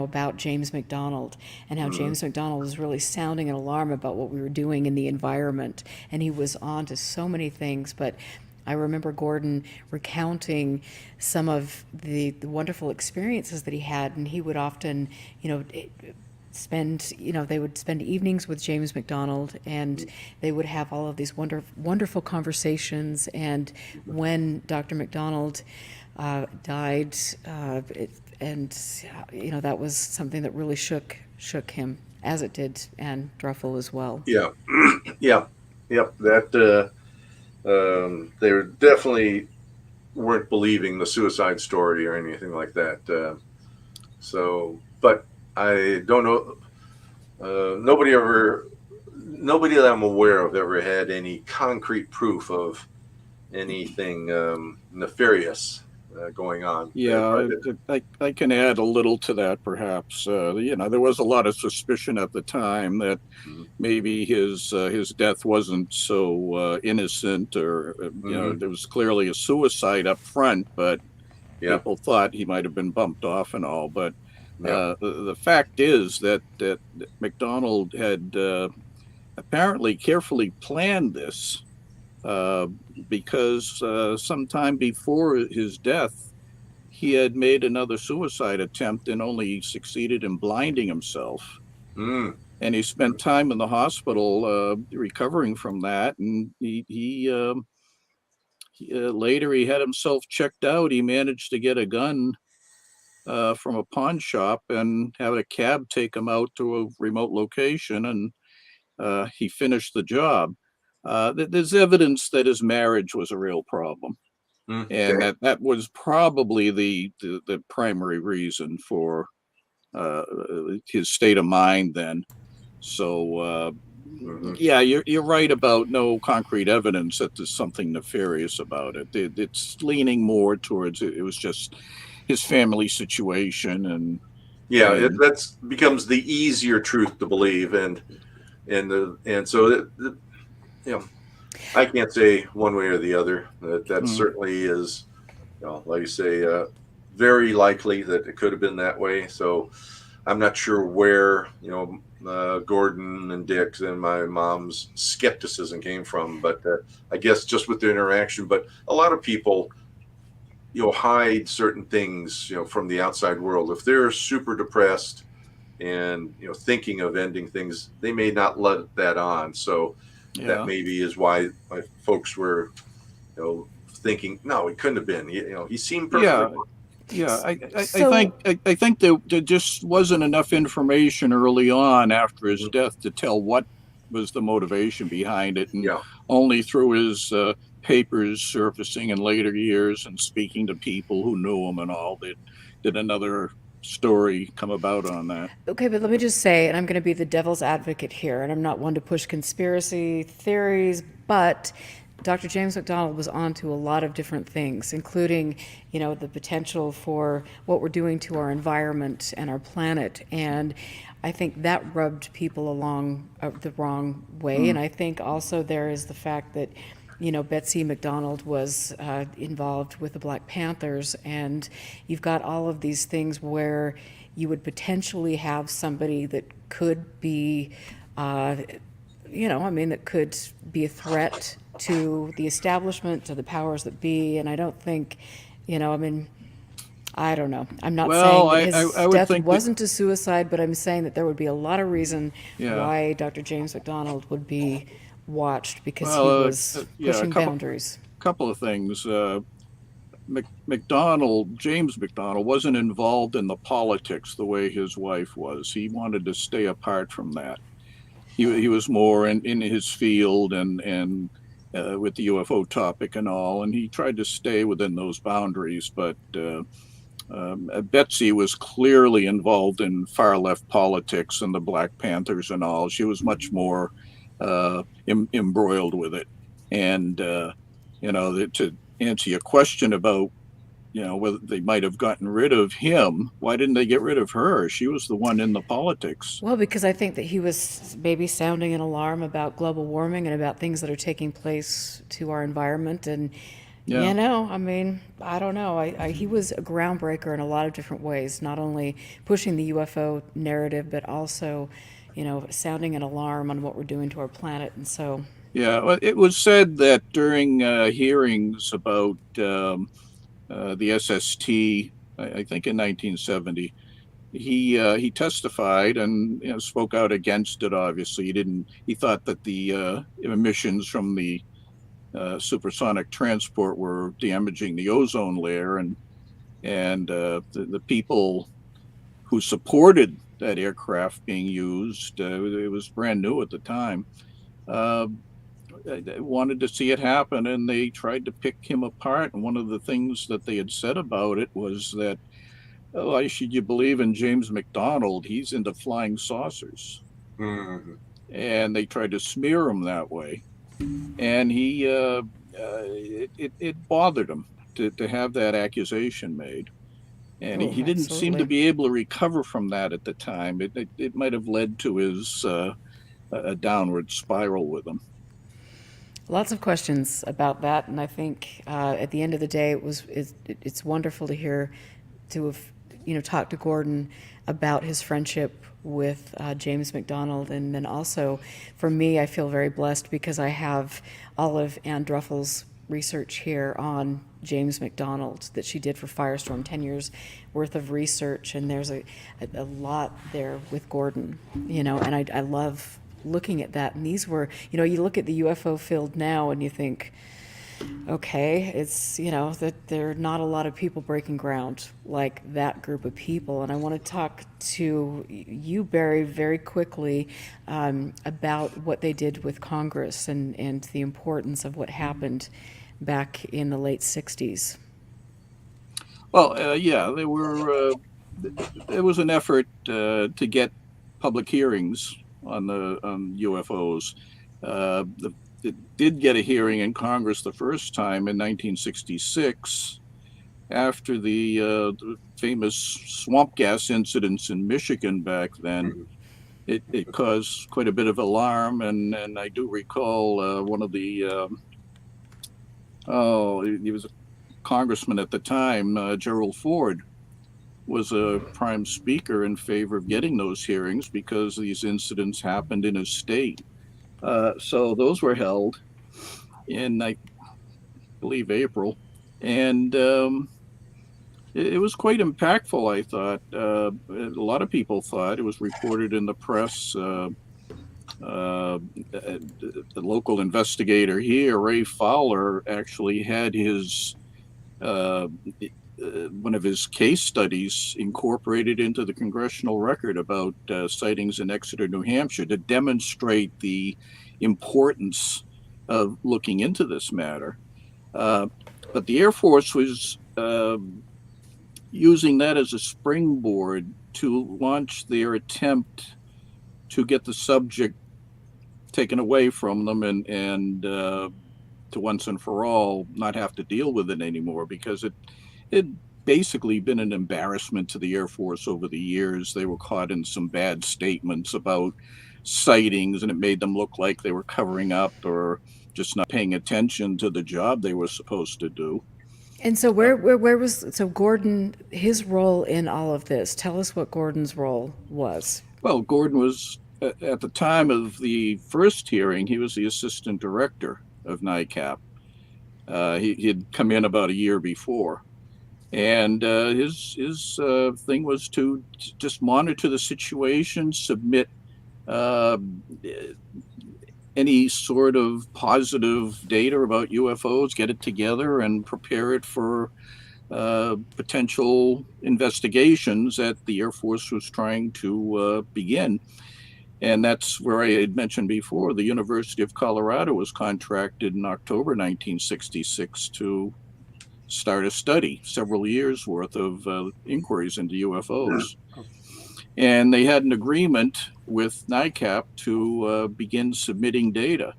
about James McDonald and how James McDonald was really sounding an alarm about what we were doing in the environment. And he was on to so many things. But I remember Gordon recounting some of the wonderful experiences that he had, and he would often, they would spend evenings with James McDonald, and they would have all of these wonderful conversations. And when Dr. McDonald died, that was something that really shook him, as it did Anne Druffel as well. Yeah, that they were definitely weren't believing the suicide story or anything like that. But I don't know. Nobody that I'm aware of ever had any concrete proof of anything nefarious going on. Yeah, I can add a little to that, perhaps. There was a lot of suspicion at the time that maybe his death wasn't so innocent, or there was clearly a suicide up front, but people thought he might have been bumped off and all. But the fact is that McDonald had apparently carefully planned this, because sometime before his death, he had made another suicide attempt and only succeeded in blinding himself. Mm. And he spent time in the hospital recovering from that. And later he had himself checked out. He managed to get a gun from a pawn shop and have a cab take him out to a remote location, and he finished the job. There's evidence that his marriage was a real problem, and Okay. that was probably the primary reason for his state of mind then. So Mhm. yeah, you're right about no concrete evidence that there's something nefarious about it. It's leaning more towards it was just his family situation, Yeah, and that's becomes the easier truth to believe, and so you know, I can't say one way or the other. That mm, certainly is, like you say, very likely that it could have been that way. So I'm not sure where Gordon and Dick's and my mom's skepticism came from, but I guess just with the interaction. But a lot of people, hide certain things, from the outside world. If they're super depressed and thinking of ending things, they may not let that on. So that yeah. maybe is why my folks were, thinking, no, it couldn't have been. He seemed perfectly Yeah, yeah, So, I think there just wasn't enough information early on after his fine. death to tell what was the motivation behind it, and Yeah. only through his papers surfacing in later years and speaking to people who knew him and all did another story come about on that. okay, but let me just say, and I'm going to be the devil's advocate here, and I'm not one to push conspiracy theories, but Dr. James McDonald was onto a lot of different things, including, the potential for what we're doing to our environment and our planet. And I think that rubbed people along the wrong way. Mm, And I think also there is the fact that, Betsy McDonald was involved with the Black Panthers, and you've got all of these things where you would potentially have somebody that could be, that could be a threat to the establishment, to the powers that be. And I don't think, I don't know. I'm not saying well, that I his would death think that, wasn't a suicide, but I'm saying that there would be a lot of reason yeah. why Dr. James McDonald would be watched because he Well, was yeah, pushing boundaries. couple of things. McDonald, James McDonald, wasn't involved in the politics the way his wife was. He wanted to stay apart from that. He was more in his field and with the UFO topic and all, and he tried to stay within those boundaries. But Betsy was clearly involved in far left politics and the Black Panthers and all. She was much more embroiled with it. And, to answer your question about, whether they might have gotten rid of him, why didn't they get rid of her? She was the one in the politics. Well, because I think that he was maybe sounding an alarm about global warming and about things that are taking place to our environment. And, Yeah. I don't know. He was a groundbreaker in a lot of different ways, not only pushing the UFO narrative, but also, sounding an alarm on what we're doing to our planet. And so, Yeah, well, it was said that during hearings about the SST, I think in 1970, he testified and spoke out against it. Obviously, he thought that the emissions from the supersonic transport were damaging the ozone layer, and the people who supported that aircraft being used, it was brand new at the time. Uh, they wanted to see it happen, and they tried to pick him apart. And one of the things that they had said about it was that, oh, why should you believe in James McDonald? He's into flying saucers. Mhm. And they tried to smear him that way. And it bothered him to have that accusation made. And oh, he didn't seem to absolutely. be able to recover from that at the time. It might have led to his a downward spiral with him. Lots of questions about that, and I think at the end of the day, it's wonderful to hear, to have talked to Gordon about his friendship with James McDonald, and then also for me, I feel very blessed because I have all of Ann Druffel's research here on James McDonald that she did for Firestorm, 10 years worth of research, and there's a lot there with Gordon, and I love looking at that. And these were, you look at the UFO field now and you think, okay, it's, that there are not a lot of people breaking ground like that group of people. And I want to talk to you, Barry, very quickly about what they did with Congress and the importance of what happened back in the late 60s. Well, yeah, there was an effort to get public hearings on UFOs. It did get a hearing in Congress the first time in 1966 after the famous swamp gas incidents in Michigan back then. It caused quite a bit of alarm, and I do recall one of the he was a congressman at the time, Gerald Ford, was a prime speaker in favor of getting those hearings because these incidents happened in his state. So those were held in, I believe, April, and it was quite impactful, I thought. A lot of people thought. It was reported in the press. The local investigator here, Ray Fowler, actually had his one of his case studies incorporated into the Congressional record about sightings in Exeter, New Hampshire, to demonstrate the importance of looking into this matter. But the Air Force was using that as a springboard to launch their attempt to get the subject taken away from them and to once and for all not have to deal with it anymore, because it basically been an embarrassment to the Air Force over the years. They were caught in some bad statements about sightings, and it made them look like they were covering up or just not paying attention to the job they were supposed to do. And so where was Gordon, his role in all of this? Tell us what Gordon's role was. Well, Gordon was, at the time of the first hearing, he was the assistant director of NICAP. He'd come in about a year before. And his thing was to just monitor the situation, submit any sort of positive data about UFOs, get it together and prepare it for potential investigations that the Air Force was trying to begin. And that's where I had mentioned before, the University of Colorado was contracted in October 1966 to start a study, several years worth of inquiries into UFOs. And they had an agreement with NICAP to begin submitting data.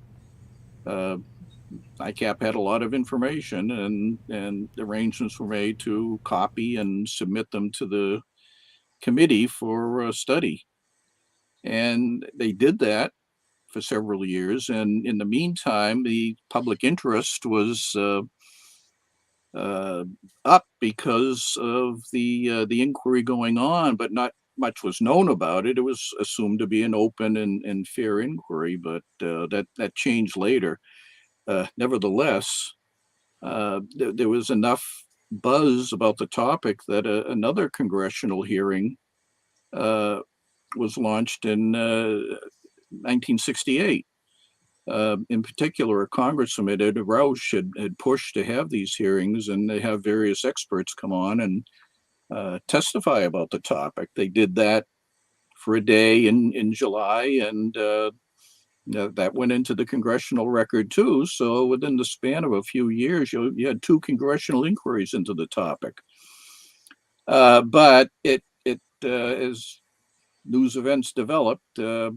NICAP had a lot of information, and arrangements were made to copy and submit them to the committee for study. And they did that for several years. And in the meantime, the public interest was up because of the inquiry going on, but not much was known about it. It was assumed to be an open and fair inquiry, but that changed later. Nevertheless, there was enough buzz about the topic that another congressional hearing was launched in 1968. In particular, a congressman, Ed Roush, had pushed to have these hearings and they have various experts come on and testify about the topic. They did that for a day in July, and that went into the congressional record too. So within the span of a few years, you had 2 congressional inquiries into the topic. But as news events developed, there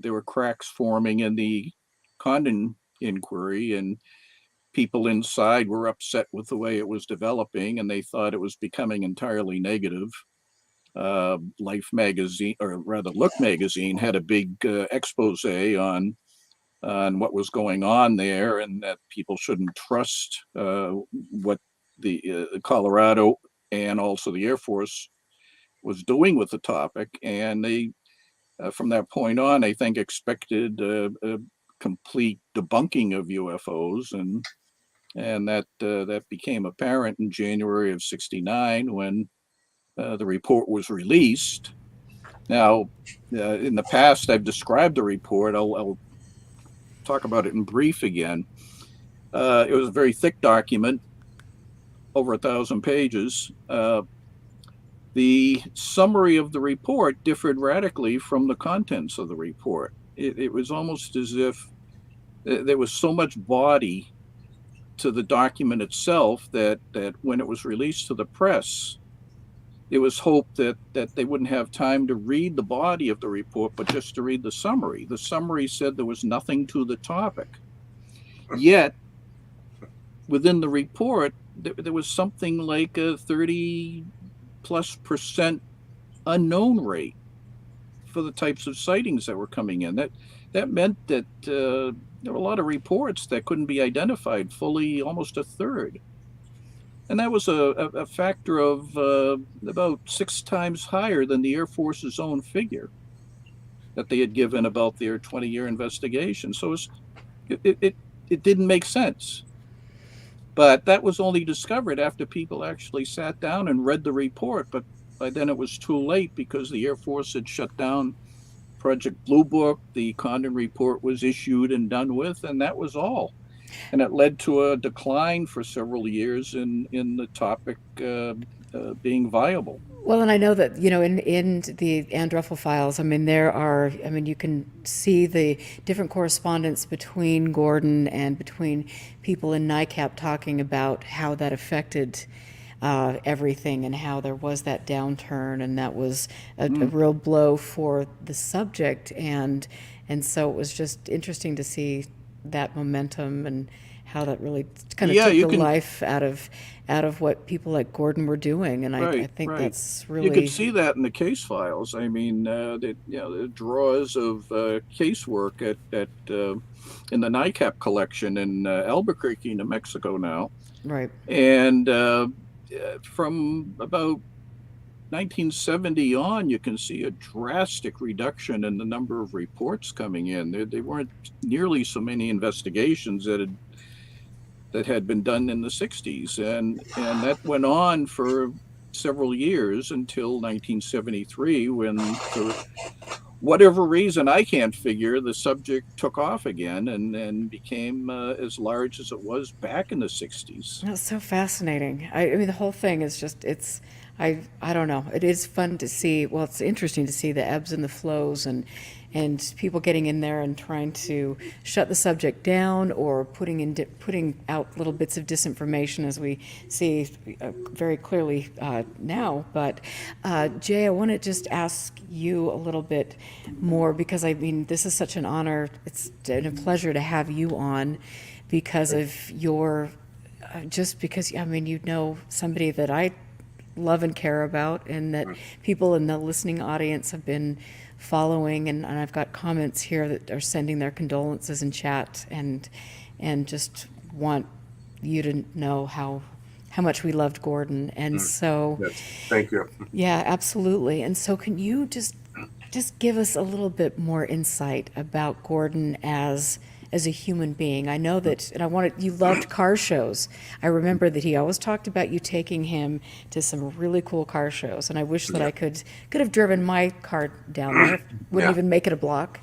were cracks forming in the Condon inquiry, and people inside were upset with the way it was developing, and they thought it was becoming entirely negative. Life magazine, or rather Look magazine, had a big expose on what was going on there, and that people shouldn't trust what the Colorado and also the Air Force was doing with the topic. And they, from that point on, I think expected a complete debunking of UFOs, and And that became apparent in January of '69 when the report was released. Now, in the past, I've described the report. I'll talk about it in brief again. It was a very thick document, over 1,000 pages. The summary of the report differed radically from the contents of the report. It was almost as if there was so much body to the document itself that when it was released to the press, it was hoped that they wouldn't have time to read the body of the report, but just to read the summary. The summary said there was nothing to the topic. Yet, within the report, there was something like a 30+% unknown rate for the types of sightings that were coming in. That meant that there were a lot of reports that couldn't be identified, fully almost a third. And that was a factor of about 6 times higher than the Air Force's own figure that they had given about their 20-year investigation. So it didn't make sense. But that was only discovered after people actually sat down and read the report. But by then it was too late because the Air Force had shut down Project Blue Book. The Condon report was issued and done with, and that was all. And it led to a decline for several years in the topic being viable. Well, and I know that, in the Ann Druffel files, you can see the different correspondence between Gordon and between people in NICAP talking about how that affected everything and how there was that downturn, and that was a real blow for the subject. And so it was just interesting to see that momentum and how that really kind of took the life out of what people like Gordon were doing. And I think that's really... You could see that in the case files. I mean, the drawers of casework at in the NICAP collection in Albuquerque, New Mexico now. Right. And from about 1970 on, you can see a drastic reduction in the number of reports coming in. There weren't nearly so many investigations that had been done in the 60s, and that went on for several years until 1973, when, for whatever reason I can't figure, the subject took off again and became as large as it was back in the 60s. That's so fascinating. I mean, the whole thing is just, I don't know. It is fun to see. Well, it's interesting to see the ebbs and the flows, and people getting in there and trying to shut the subject down, or putting out little bits of disinformation, as we see very clearly now. But Jay, I want to just ask you a little bit more, because I mean, this is such an honor. It's a pleasure to have you on because of your, just because, I mean, somebody that I love and care about, and that people in the listening audience have been following, and I've got comments here that are sending their condolences in chat, and just want you to know how much we loved Gordon. And so Yes. Thank you. yeah, absolutely. And so can you just give us a little bit more insight about Gordon as a human being? I know that, and you loved car shows. I remember that he always talked about you taking him to some really cool car shows, and I wish that I could have driven my car down there. Wouldn't even make it a block.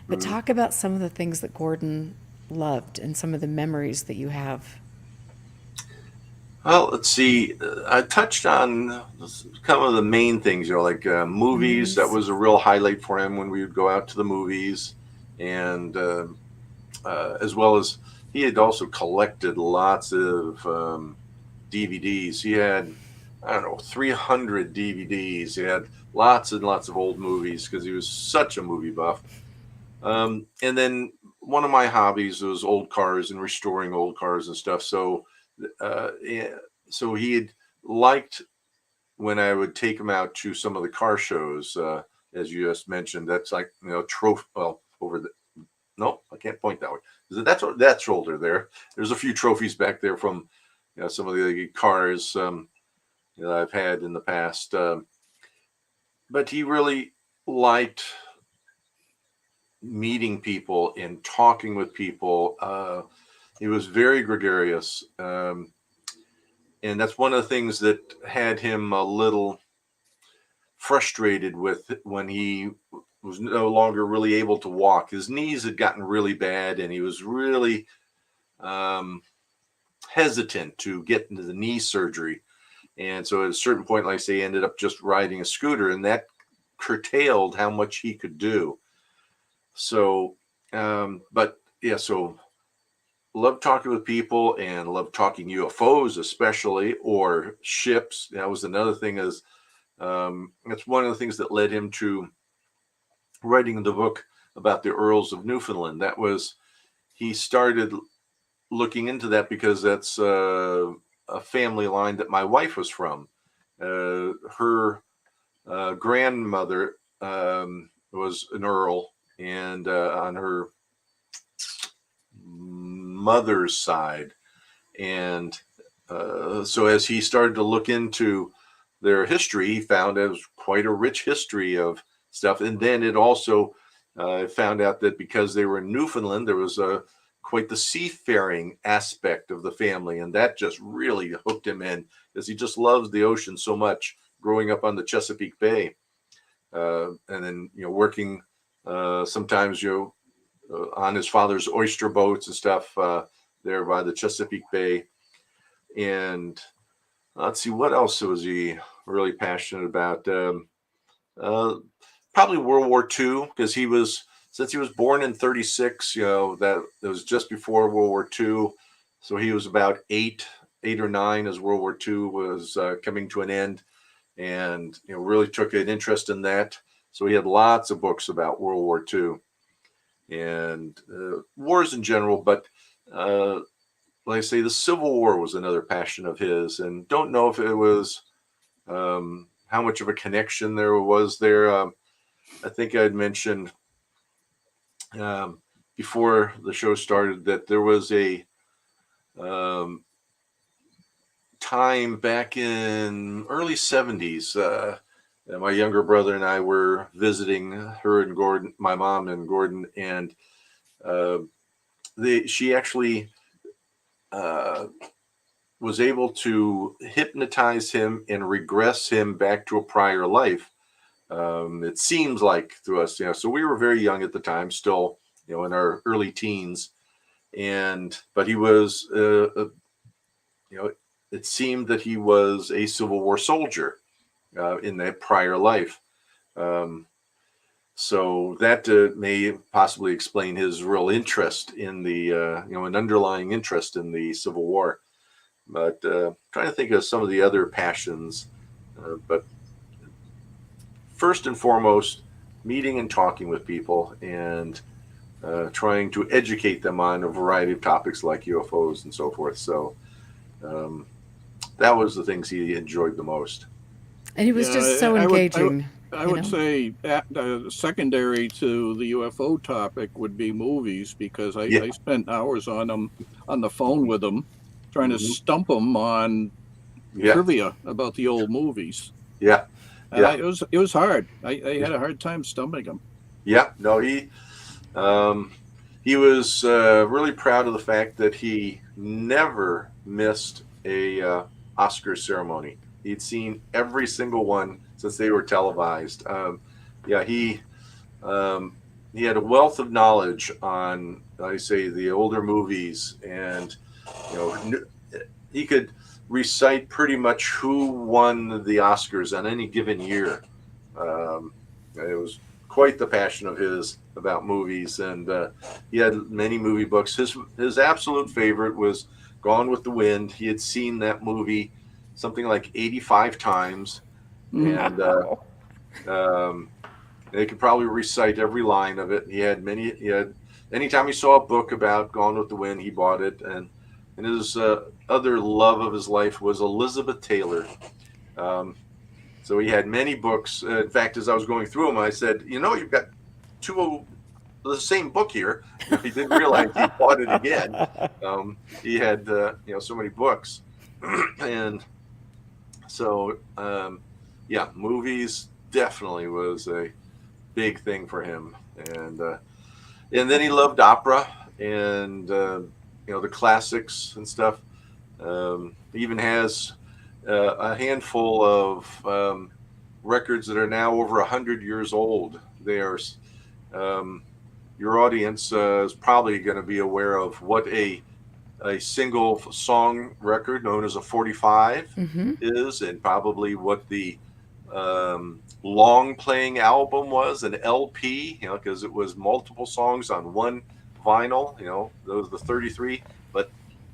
But talk about some of the things that Gordon loved and some of the memories that you have. Well, let's see. I touched on kind of the main things, like movies. That was a real highlight for him when we would go out to the movies, and as well as he had also collected lots of DVDs. He had, 300 DVDs. He had lots and lots of old movies because he was such a movie buff. And then one of my hobbies was old cars and restoring old cars and stuff. So so he had liked when I would take him out to some of the car shows, as you just mentioned. That's like, trophy. Well, no, I can't point that way. That shoulder there. There's a few trophies back there from some of the cars that I've had in the past. But he really liked meeting people and talking with people. He was very gregarious. And that's one of the things that had him a little frustrated with when he was no longer really able to walk. His knees had gotten really bad, and he was really hesitant to get into the knee surgery. And so at a certain point, like I say, he ended up just riding a scooter, and that curtailed how much he could do. So, but yeah, so love talking with people and love talking UFOs, especially, or ships. That was another thing. Is that's one of the things that led him to writing the book about the Earls of Newfoundland. That was, he started looking into that because that's a family line that my wife was from. Her grandmother was an earl, and on her mother's side. And so as he started to look into their history, he found it was quite a rich history of stuff. And then it also found out that because they were in Newfoundland, there was quite the seafaring aspect of the family. And that just really hooked him in, because he just loves the ocean so much, growing up on the Chesapeake Bay. And then, working sometimes, on his father's oyster boats and stuff there by the Chesapeake Bay. And let's see, what else was he really passionate about? Probably World War II, because since he was born in 1936, that it was just before World War II. So he was about eight or nine as World War II was coming to an end, and really took an interest in that. So he had lots of books about World War II and wars in general. But like I say, the Civil War was another passion of his, and don't know if it was how much of a connection there was there. I think I'd mentioned before the show started that there was a time back in early 70s. My younger brother and I were visiting her and Gordon, my mom and Gordon, and she actually was able to hypnotize him and regress him back to a prior life. It seems like to us, so we were very young at the time, still, in our early teens, but he was, it seemed that he was a Civil War soldier in that prior life. So that may possibly explain his real interest in the, an underlying interest in the Civil War. But trying to think of some of the other passions. But first and foremost, meeting and talking with people and trying to educate them on a variety of topics like UFOs and so forth. So that was the things he enjoyed the most. And he was just so engaging. I would say secondary to the UFO topic would be movies, because I spent hours on them, on the phone with him, trying to stump them on trivia about the old movies. It was hard. I had a hard time stumping him. He was really proud of the fact that he never missed a Oscar ceremony. He'd seen every single one since they were televised. He had a wealth of knowledge on, I say, the older movies, and he could recite pretty much who won the Oscars on any given year. It was quite the passion of his about movies, and he had many movie books. His absolute favorite was Gone with the Wind. He had seen that movie something like 85 times, and they could probably recite every line of it. Anytime he saw a book about Gone with the Wind, he bought it. And his other love of his life was Elizabeth Taylor. So he had many books. In fact, as I was going through them, I said, you've got two of the same book here. He didn't realize he bought it again. He had, so many books. And so, movies definitely was a big thing for him. And then he loved opera, and the classics and stuff. He even has a handful of records that are now over 100 years old. There's your audience is probably going to be aware of what a single song record known as a 45 is, and probably what the long playing album was, an LP, because it was multiple songs on one vinyl, those the 33. But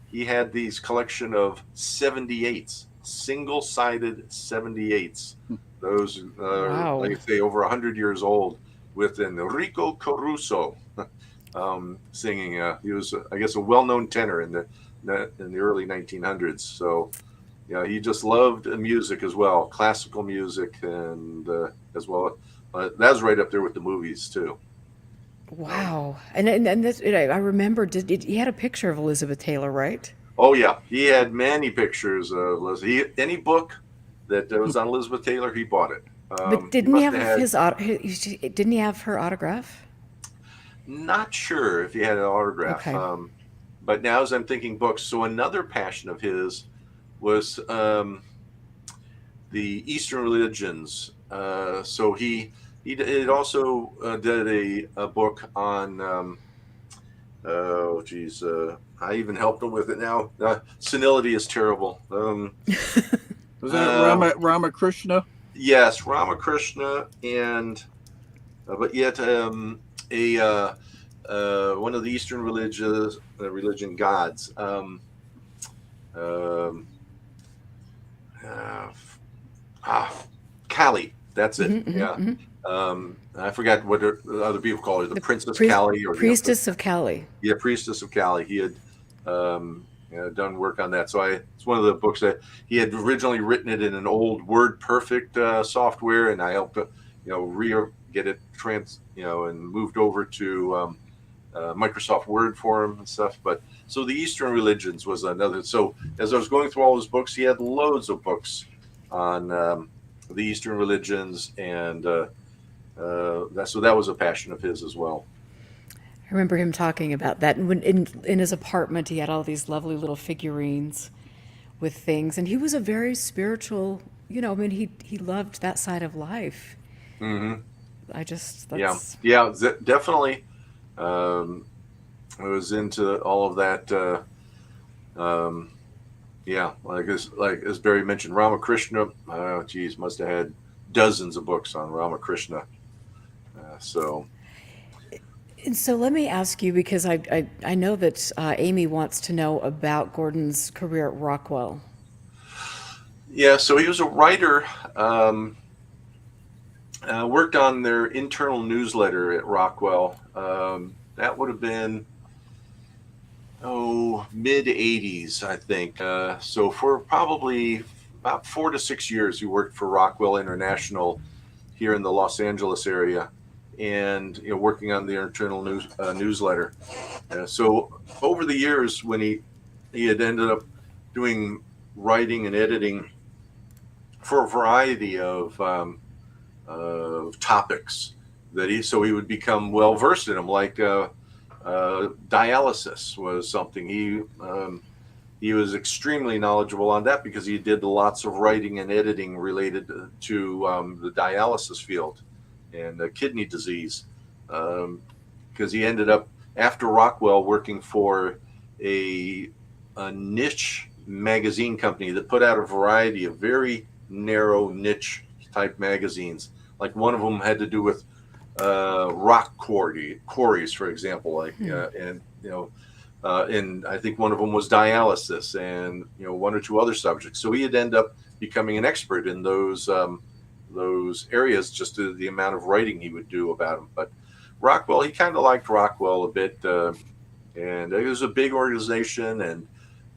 he had these collection of 78s, single-sided 78s. Those are, Wow. like I say, over 100 years old, with Enrico Caruso singing. He was, I guess, a well-known tenor in the early 1900s. So, he just loved music as well, classical music, and as well. That's right up there with the movies too. Wow. And this, I remember, he had a picture of Elizabeth Taylor, right? Oh yeah, he had many pictures of Elizabeth. Any book that was on Elizabeth Taylor, he bought it. But didn't he must have had- didn't he have her autograph? Not sure if he had an autograph. Okay. But now, as I'm thinking books, so another passion of his was the Eastern religions. So he also did a book on. Oh geez, I even helped him with it now. Senility is terrible. Was that Ramakrishna? Yes, Ramakrishna, and but yet one of the Eastern religion gods. Kali. That's it. Yeah. I forgot what other people call her. The Princess Kali, or Priestess of Kali. Yeah, Priestess of Kali. He had done work on that. So it's one of the books that he had originally written it in an old WordPerfect software, and I helped get it and moved over to Microsoft Word for him and stuff. But so the Eastern religions was another. So as I was going through all his books, he had loads of books on the Eastern religions, and that was a passion of his as well. I remember him talking about that. And when in his apartment, he had all these lovely little figurines with things, and he was a very spiritual. He loved that side of life. Mm-hmm. That's... Definitely. I was into all of that. Like as Barry mentioned, Ramakrishna. Must have had dozens of books on Ramakrishna. And so let me ask you, because I know that Amy wants to know about Gordon's career at Rockwell. Yeah, so he was a writer. Worked on their internal newsletter at Rockwell. That would have been mid 80s, I think. So for probably about 4 to 6 years, he worked for Rockwell International here in the Los Angeles area, and working on the internal newsletter. So over the years, when he had ended up doing writing and editing for a variety of topics he would become well versed in them, like dialysis was something he was extremely knowledgeable on that, because he did lots of writing and editing related to the dialysis field and kidney disease, because he ended up, after Rockwell, working for a niche magazine company that put out a variety of very narrow niche type magazines. Like one of them had to do with rock quarries, for example, and I think one of them was dialysis, and one or two other subjects. So he'd end up becoming an expert in those areas, just to the amount of writing he would do about them. But Rockwell, he kind of liked Rockwell a bit, and it was a big organization, and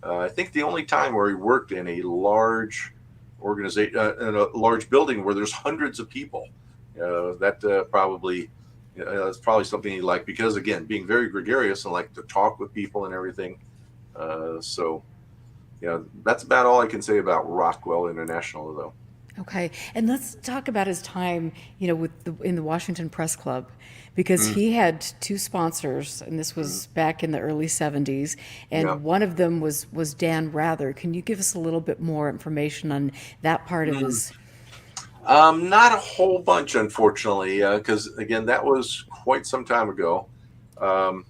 I think the only time where he worked in a large organization, in a large building where there's hundreds of people, that's probably something he liked, because again, being very gregarious and like to talk with people and everything. That's about all I can say about Rockwell International, though. Okay, and let's talk about his time, in the Washington Press Club, because he had two sponsors, and this was back in the early '70s, and Yeah. one of them was Dan Rather. Can you give us a little bit more information on that part of his? Not a whole bunch, unfortunately, because again, that was quite some time ago. Um,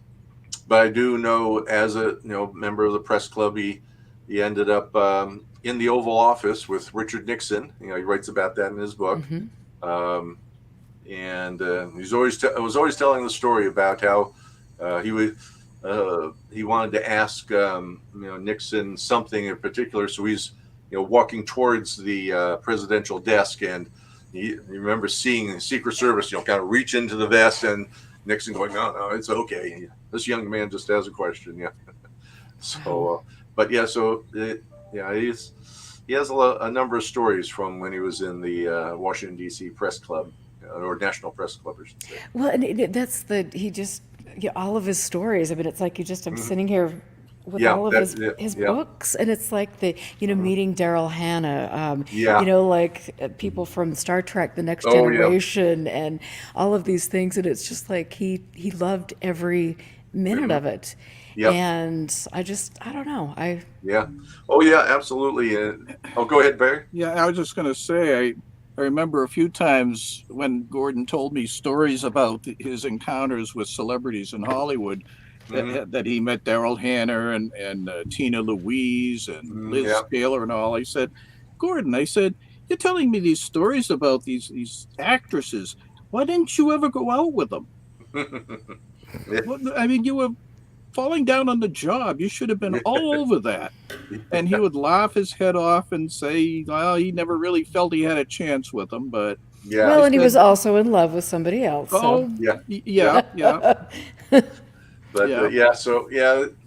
but I do know, as a member of the press club, he ended up in the Oval Office with Richard Nixon. He writes about that in his book. Um, and was always telling the story about how he wanted to ask Nixon something in particular. So he's walking towards the presidential desk, and you remember seeing the Secret Service kind of reach into the vest, and Nixon going, no, it's okay. This young man just has a question. Yeah. So, but yeah, so he has a number of stories from when he was in the Washington D.C. Press Club, or National Press Club, I should say. Well, and he just, all of his stories. I mean, it's like I'm sitting here with Yeah, all of that's his it. his Yeah. books, and it's like meeting Daryl Hannah, Yeah. people from Star Trek, The Next Oh, yeah. Generation, and all of these things, and it's just like he loved every minute of it. Yep. And I don't know. Yeah. Oh, yeah, absolutely. Go ahead, Barry. Yeah, I was just going to say, I remember a few times when Gordon told me stories about his encounters with celebrities in Hollywood, that he met Daryl Hannah and Tina Louise and Liz Yeah. Taylor and all. I said, Gordon, you're telling me these stories about these actresses. Why didn't you ever go out with them? I mean, you were falling down on the job. You should have been all over that. And he would laugh his head off and say, well, he never really felt he had a chance with them, but Yeah. Well, and he was also in love with somebody else. So. Yeah. But Yeah.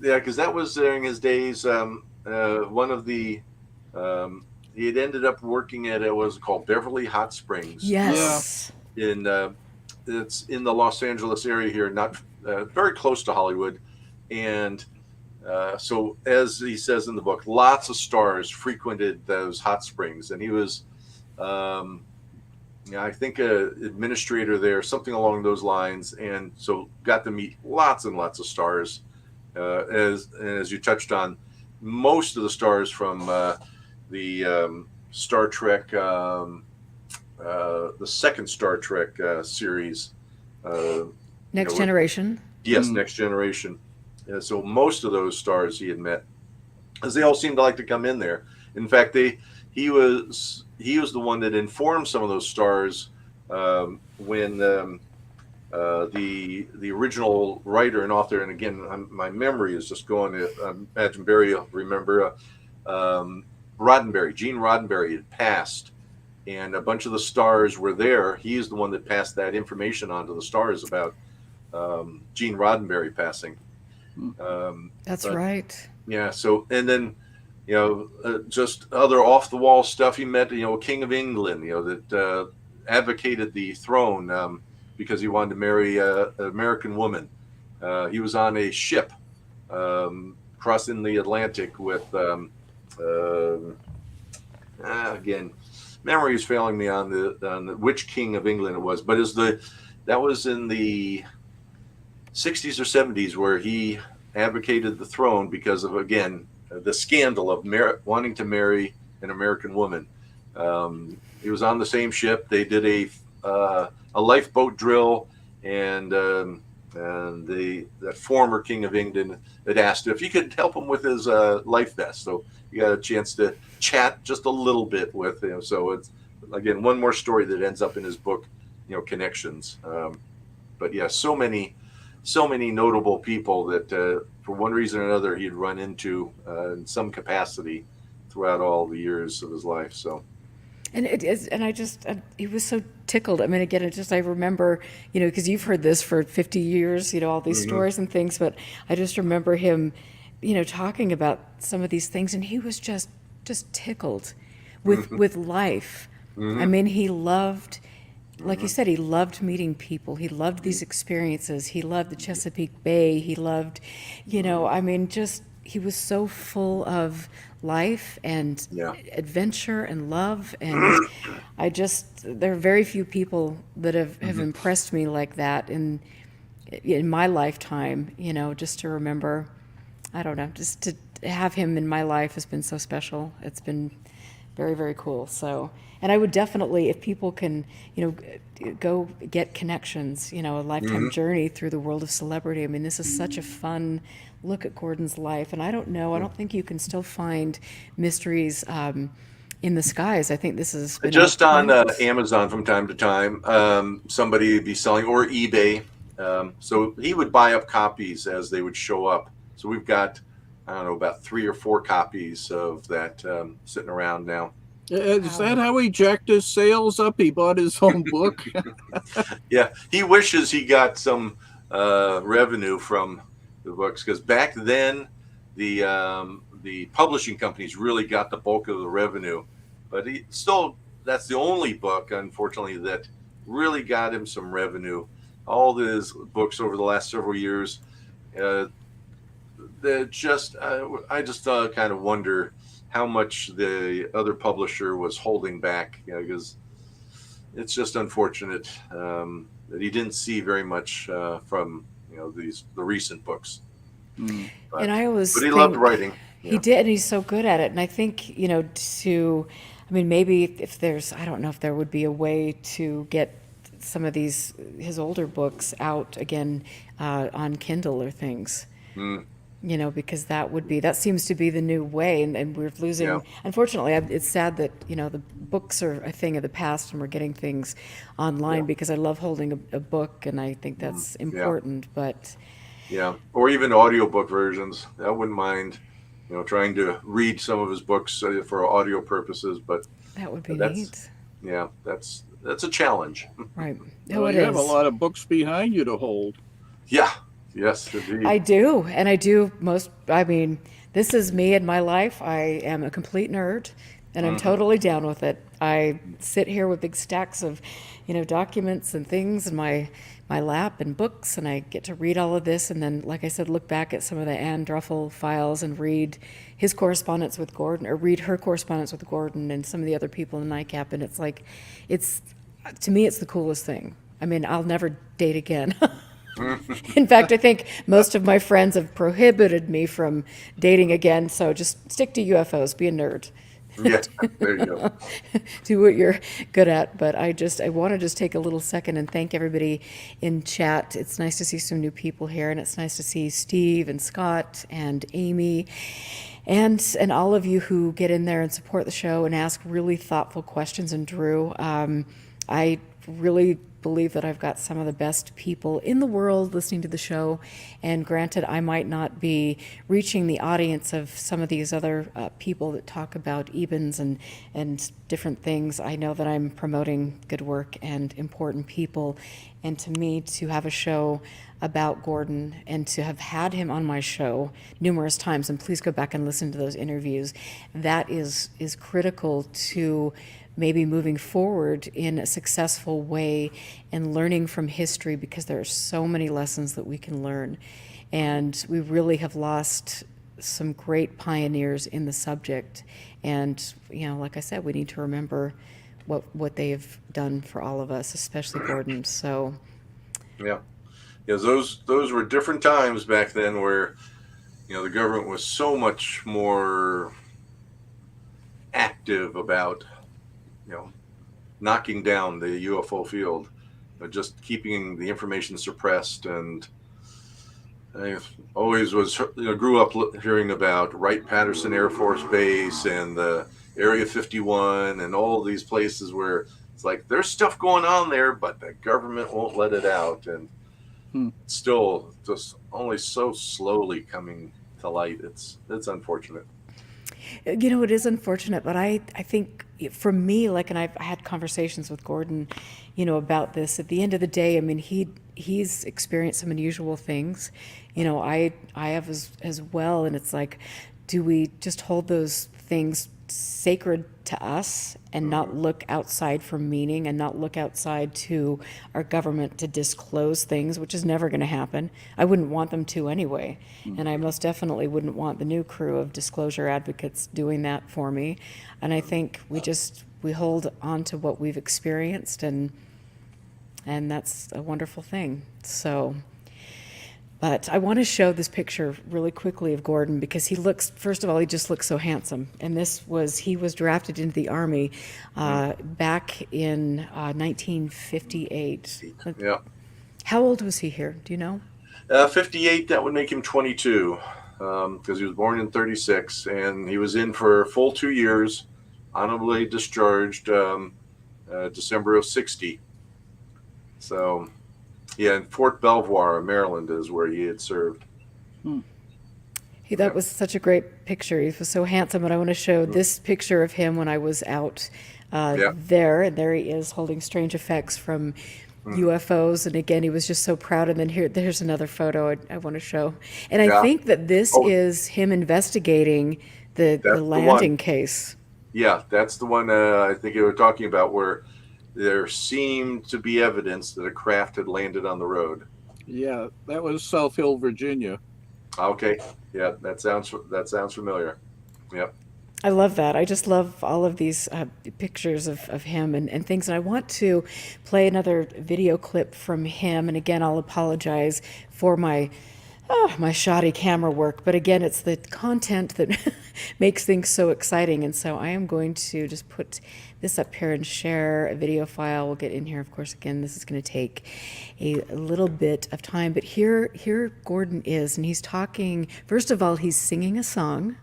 because that was during his days. One of the he had ended up working at what was called Beverly Hot Springs. Yes. It's in the Los Angeles area here, not very close to Hollywood, and so as he says in the book, lots of stars frequented those hot springs, and he was, I think, administrator there, something along those lines, and so got to meet lots and lots of stars. As you touched on, most of the stars from the Star Trek, the second Star Trek series, Next Generation. Yes, Next Generation. So most of those stars he had met, because they all seemed to like to come in there. In fact, he was the one that informed some of those stars when the original writer and author, and again, my memory is just going to, I imagine Barry will remember, Roddenberry, Gene Roddenberry had passed, and a bunch of the stars were there. He's the one that passed that information on to the stars about Gene Roddenberry passing. That's right. Yeah. So, and then, just other off the wall stuff. He met, King of England, that advocated the throne because he wanted to marry an American woman. He was on a ship crossing the Atlantic with, again, memory is failing me on the which King of England it was, but that was in the 60s or 70s where he advocated the throne because of, again, the scandal of wanting to marry an American woman. He was on the same ship. They did a lifeboat drill, and that former King of England had asked if he could help him with his life vest. So you got a chance to chat just a little bit with him. So it's, again, one more story that ends up in his book, Connections. But yeah, so many notable people that for one reason or another he'd run into in some capacity throughout all the years of his life. So, and he was so tickled. I mean, again, I remember, because you've heard this for 50 years, all these stories and things, but I just remember him, talking about some of these things, and he was just tickled with life. I mean, he loved, like you said, he loved meeting people. He loved these experiences. He loved the Chesapeake Bay. He loved, I mean, he was so full of life and Yeah. adventure and love. And there are very few people that have impressed me like that in my lifetime, just to remember, I don't know, just to have him in my life has been so special. It's been very, very cool. So, and I would definitely, if people can, go get connections, a lifetime journey through the world of celebrity. I mean, this is such a fun look at Gordon's life. And I don't know, I don't think you can still find mysteries in the skies. I think this has been Just on out- Amazon from time to time, somebody would be selling, or eBay. So he would buy up copies as they would show up. So we've got, I don't know, about 3 or 4 copies of that sitting around now. Is that how he jacked his sales up? He bought his own book. Yeah, he wishes he got some revenue from the books, because back then the publishing companies really got the bulk of the revenue. But he still, that's the only book, unfortunately, that really got him some revenue. All his books over the last several years, I just kind of wonder how much the other publisher was holding back, because it's just unfortunate that he didn't see very much from the recent books. But, and I always but he think loved writing. He did, and he's so good at it. And I think, maybe if there's, I don't know if there would be a way to get some of his older books out again on Kindle or things. Because that seems to be the new way, and we're losing. Yeah. Unfortunately, it's sad that the books are a thing of the past, and we're getting things online, because I love holding a book, and I think that's important. But yeah, or even audiobook versions. I wouldn't mind, trying to read some of his books for audio purposes. But that would be that's neat. Yeah, that's a challenge. Right. Well, it you have a is. lot of books behind you to hold. Yeah. Yes, indeed. I do, and I do this is me in my life. I am a complete nerd, and I'm totally down with it. I sit here with big stacks of, documents and things in my lap and books, and I get to read all of this, and then, like I said, look back at some of the Anne Druffel files and read his correspondence with Gordon, or read her correspondence with Gordon and some of the other people in NICAP, and to me, it's the coolest thing. I mean, I'll never date again. In fact, I think most of my friends have prohibited me from dating again, so just stick to UFOs, be a nerd. Yeah, there you go. Do what you're good at. But I want to just take a little second and thank everybody in chat. It's nice to see some new people here, and it's nice to see Steve and Scott and Amy and all of you who get in there and support the show and ask really thoughtful questions. And Drew, I really believe that I've got some of the best people in the world listening to the show, and granted, I might not be reaching the audience of some of these other people that talk about Ebens and different things. I know that I'm promoting good work and important people, and to me, to have a show about Gordon and to have had him on my show numerous times, and please go back and listen to those interviews, that is critical to maybe moving forward in a successful way and learning from history, because there are so many lessons that we can learn. And we really have lost some great pioneers in the subject. And, like I said, we need to remember what they've done for all of us, especially Gordon. So, Yeah. Those were different times back then where, the government was so much more active about knocking down the UFO field, just keeping the information suppressed. And I always grew up hearing about Wright-Patterson Air Force Base and the Area 51 and all these places where it's like there's stuff going on there, but the government won't let it out, and it's still just only so slowly coming to light. It's unfortunate. it is unfortunate, but I think for me, and I had conversations with Gordon, about this. At the end of the day, I mean, he's experienced some unusual things. I have as well, and it's like, do we just hold those things sacred to us and not look outside for meaning and not look outside to our government to disclose things, which is never going to happen. I wouldn't want them to anyway. And I most definitely wouldn't want the new crew of disclosure advocates doing that for me. And I think we hold on to what we've experienced, and that's a wonderful thing. So, but I want to show this picture really quickly of Gordon because first of all, he just looks so handsome. And he was drafted into the Army back in 1958. Yeah. How old was he here? Do you know? 58, that would make him 22, because he was born in 36, and he was in for a full 2 years, honorably discharged December of 60. So, yeah, in Fort Belvoir, Maryland, is where he had served. That was such a great picture. He was so handsome, and I want to show this picture of him when I was out there. And there he is holding strange effects from UFOs. And again, he was just so proud. And then there's another photo I want to show. And I think that this is him investigating the landing case. Yeah, that's the one I think you were talking about, where there seemed to be evidence that a craft had landed on the road. Yeah, that was South Hill, Virginia. Okay, yeah, that sounds familiar. Yep. I love that. I just love all of these pictures of him and things. And I want to play another video clip from him. And again, I'll apologize for my shoddy camera work. But again, it's the content that makes things so exciting. And so I am going to just put this up here and share a video file. We'll get in here. Of course, again, this is going to take a little bit of time. But here Gordon is, and he's talking. First of all, he's singing a song,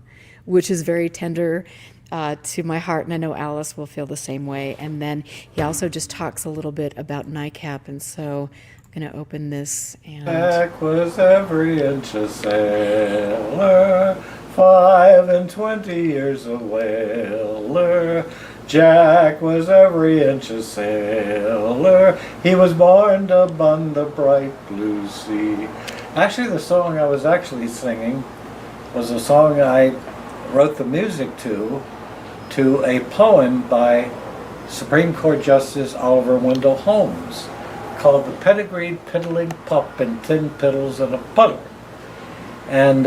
which is very tender to my heart, and I know Allis will feel the same way. And then he also just talks a little bit about NICAP, and so I'm going to open this. And Jack was every inch a sailor, 5 and 20 years a whaler. Jack was every inch a sailor, he was born upon the bright blue sea. Actually, the song I was actually singing was a song I wrote the music to a poem by Supreme Court Justice Oliver Wendell Holmes called The Pedigreed Piddling Pup in Thin Piddles in a Puddle. And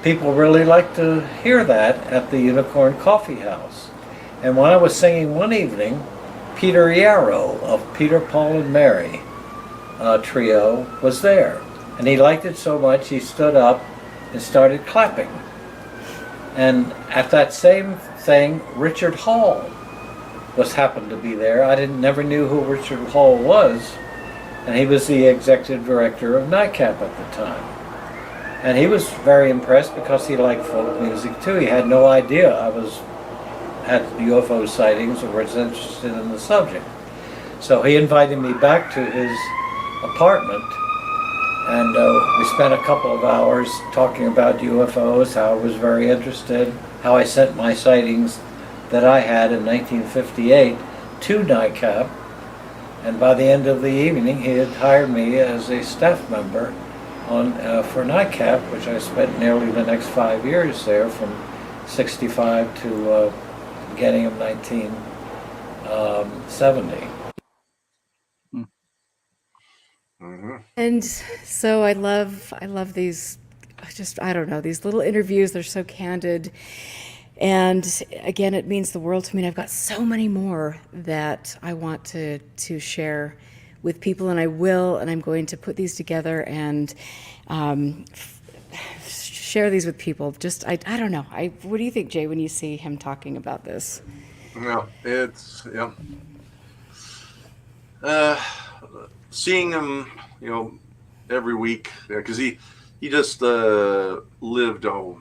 people really like to hear that at the Unicorn Coffee House. And when I was singing one evening, Peter Yarrow of Peter, Paul, and Mary trio was there. And he liked it so much he stood up and started clapping. And at that same thing, Richard Hall happened to be there. I never knew who Richard Hall was, and he was the executive director of NICAP at the time. And he was very impressed because he liked folk music too. He had no idea I had UFO sightings or was interested in the subject. So he invited me back to his apartment, and we spent a couple of hours talking about UFOs, how I was very interested, how I sent my sightings that I had in 1958 to NICAP. And by the end of the evening, he had hired me as a staff member for NICAP, which I spent nearly the next 5 years there, from 65 to beginning of 1970. And so I love these, I don't know, these little interviews. They're so candid. And again, it means the world to me. And I've got so many more that I want to share with people, and I will, and I'm going to put these together and share these with people. Just, I don't know. What do you think, Jay, when you see him talking about this? No, it's, yeah. Seeing him, every week, because he just lived, a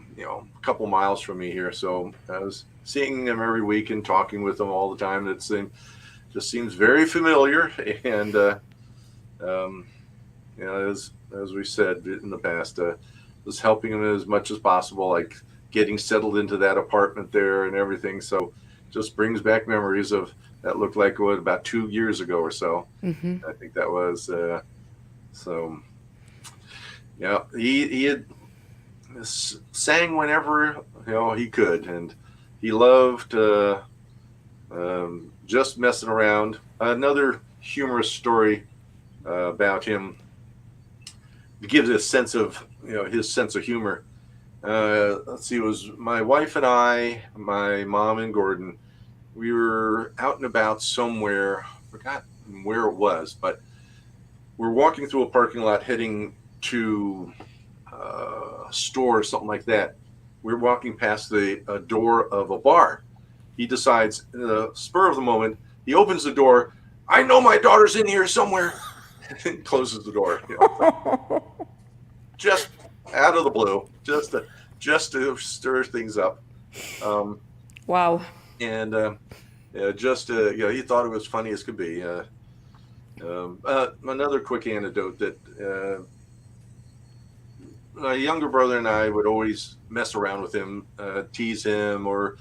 couple miles from me here. So I was seeing him every week and talking with him all the time. It just seems very familiar. And, as we said in the past, was helping him as much as possible, like getting settled into that apartment there and everything. So just brings back memories of that. Looked like about 2 years ago or so. Mm-hmm. I think that was, so yeah, he had sang whenever he could, and he loved just messing around. Another humorous story about him to give a sense of his sense of humor. Let's see, it was my wife and I, my mom and Gordon. We were out and about somewhere, forgot where it was, but we're walking through a parking lot heading to a store or something like that. We're walking past the door of a bar. He decides, in the spur of the moment, he opens the door. I know my daughter's in here somewhere, and closes the door. Just out of the blue, just to stir things up. Wow. And he thought it was funny as could be. Another quick anecdote that my younger brother and I would always mess around with him, tease him, or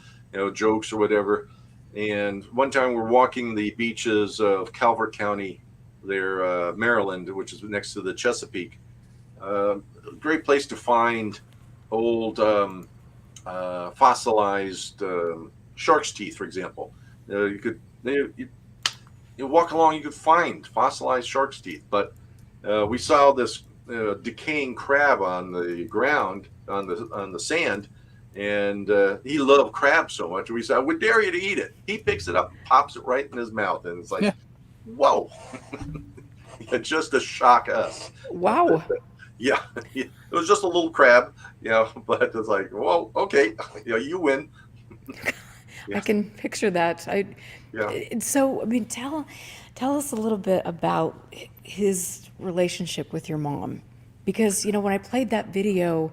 jokes or whatever. And one time we're walking the beaches of Calvert County, there, Maryland, which is next to the Chesapeake. Great place to find old fossilized shark's teeth, for example. You walk along, you could find fossilized shark's teeth, but we saw this decaying crab on the ground, on the sand, and he loved crab so much. We said, "I would dare you to eat it." He picks it up, pops it right in his mouth, and it's like, whoa! Just to shock us. Wow. Yeah, it was just a little crab, but it's like, whoa, okay, you win. I can picture that. So, I mean, tell us a little bit about his relationship with your mom, because when I played that video,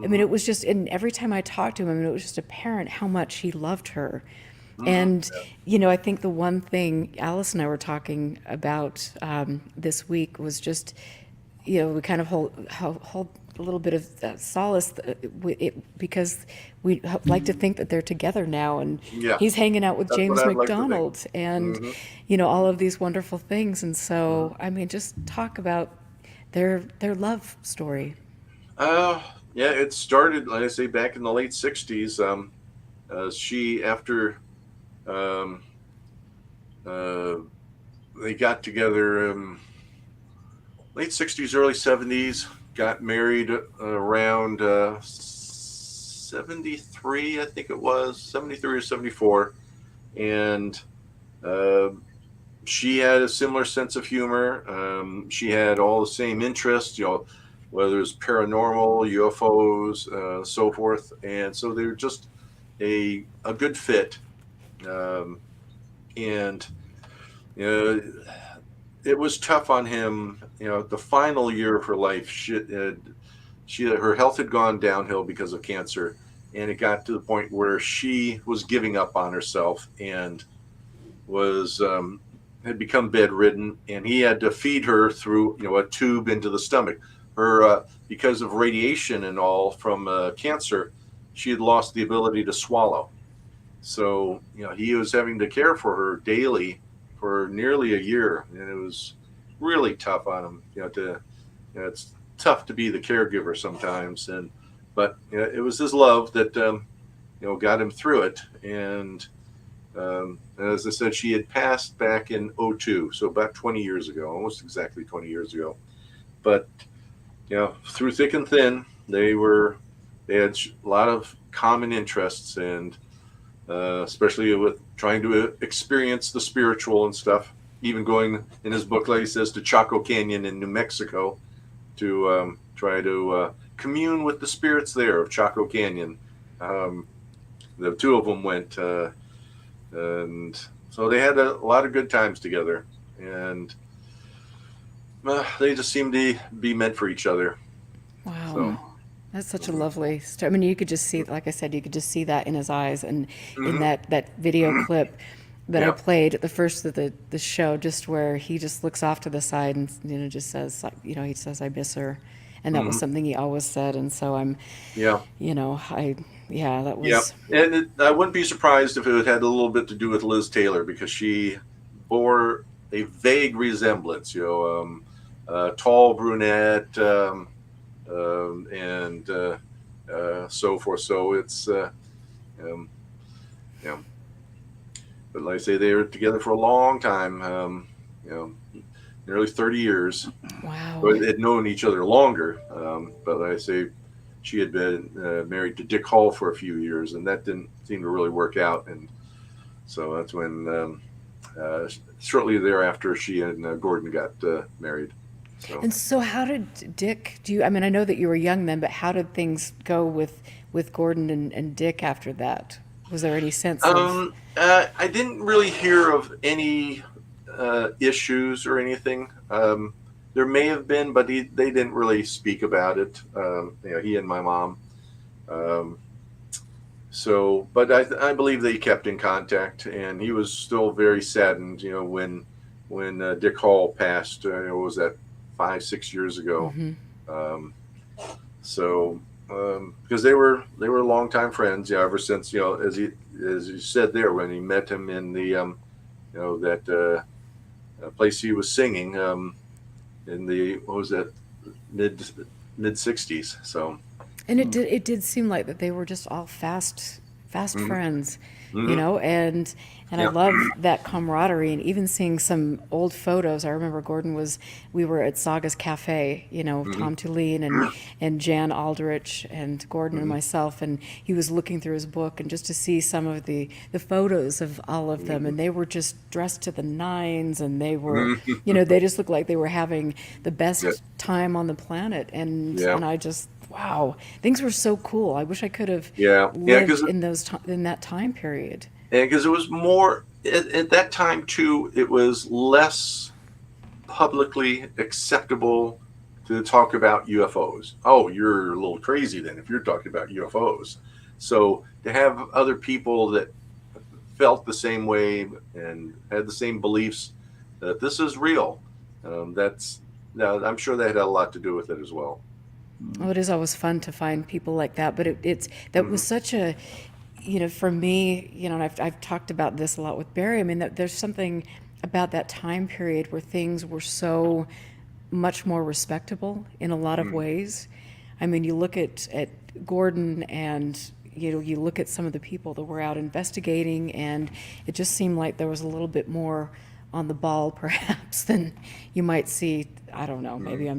I mean, it was just, and every time I talked to him, I mean, it was just apparent how much he loved her. And I think the one thing Allis and I were talking about this week was just, we kind of hold a little bit of solace because we like to think that they're together now, and he's hanging out with James McDonald, and all of these wonderful things. And so, I mean, just talk about their love story. It started, like I say, back in the late '60s. She, after they got together, late '60s, early '70s. Got married around 73, I think it was, 73 or 74. And she had a similar sense of humor. She had all the same interests, whether it's paranormal, UFOs, so forth. And so they were just a good fit. And it was tough on him, the final year of her life. Her health had gone downhill because of cancer, and it got to the point where she was giving up on herself and had become bedridden, and he had to feed her through a tube into the stomach. Her because of radiation and all from cancer, she had lost the ability to swallow. So he was having to care for her daily for nearly a year, and it was really tough on him. It's tough to be the caregiver sometimes, but it was his love that got him through it. And as I said, she had passed back in '02, so about 20 years ago, almost exactly 20 years ago. But through thick and thin, they had a lot of common interests, and especially with trying to experience the spiritual and stuff, even going in his book, like he says, to Chaco Canyon in New Mexico to try to commune with the spirits there of Chaco Canyon. The two of them went, and so they had a lot of good times together, and they just seemed to be meant for each other. Wow. So. That's such a lovely story. I mean, you could just see, like I said, you could just see that in his eyes, and in that video clip that I played at the first of the show, just where he just looks off to the side and just says, he says, "I miss her," and that was something he always said. And so that was. And I wouldn't be surprised if it had a little bit to do with Liz Taylor, because she bore a vague resemblance, tall brunette. And so forth. So it's Yeah. But like I say, they were together for a long time. Nearly 30 years. Wow. But they had known each other longer. But like I say, she had been married to Dick Hall for a few years, and that didn't seem to really work out. And so that's when, shortly thereafter, she and Gordon got married. So. And so how did Dick, I mean, I know that you were young then, but how did things go with Gordon and Dick after that? Was there any sense of... I didn't really hear of any issues or anything. There may have been, but they didn't really speak about it. He and my mom. But I believe they kept in contact, and he was still very saddened, when Dick Hall passed. What was that, 5-6 years ago? Mm-hmm. Because they were longtime friends, ever since, as you said there, when he met him in the that place he was singing in the, what was that, mid 60s. So, And it did seem like that they were just all fast Mm-hmm. friends, Mm-hmm. and I love that camaraderie, and even seeing some old photos. I remember we were at Saga's Cafe, of Mm-hmm. Tom Tulane and Jan Aldrich and Gordon and Mm-hmm. myself, and he was looking through his book, and just to see some of the photos of all of them, and they were just dressed to the nines, and they were, they just looked like they were having the best Yeah. time on the planet, and Yeah. I just... Wow, things were so cool. I wish I could have Yeah, 'cause lived in that time period. And because it was more at that time too, it was less publicly acceptable to talk about UFOs. Oh, you're a little crazy then if you're talking about UFOs. So to have other people that felt the same way and had the same beliefs that this is real, I'm sure that had a lot to do with it as well. Oh, it is always fun to find people like that, but that Mm-hmm. was such a, for me, and I've talked about this a lot with Barry. I mean, that there's something about that time period where things were so much more respectable in a lot of ways. I mean, you look at Gordon, and you look at some of the people that were out investigating, and it just seemed like there was a little bit more on the ball, perhaps, than you might see. I don't know. Maybe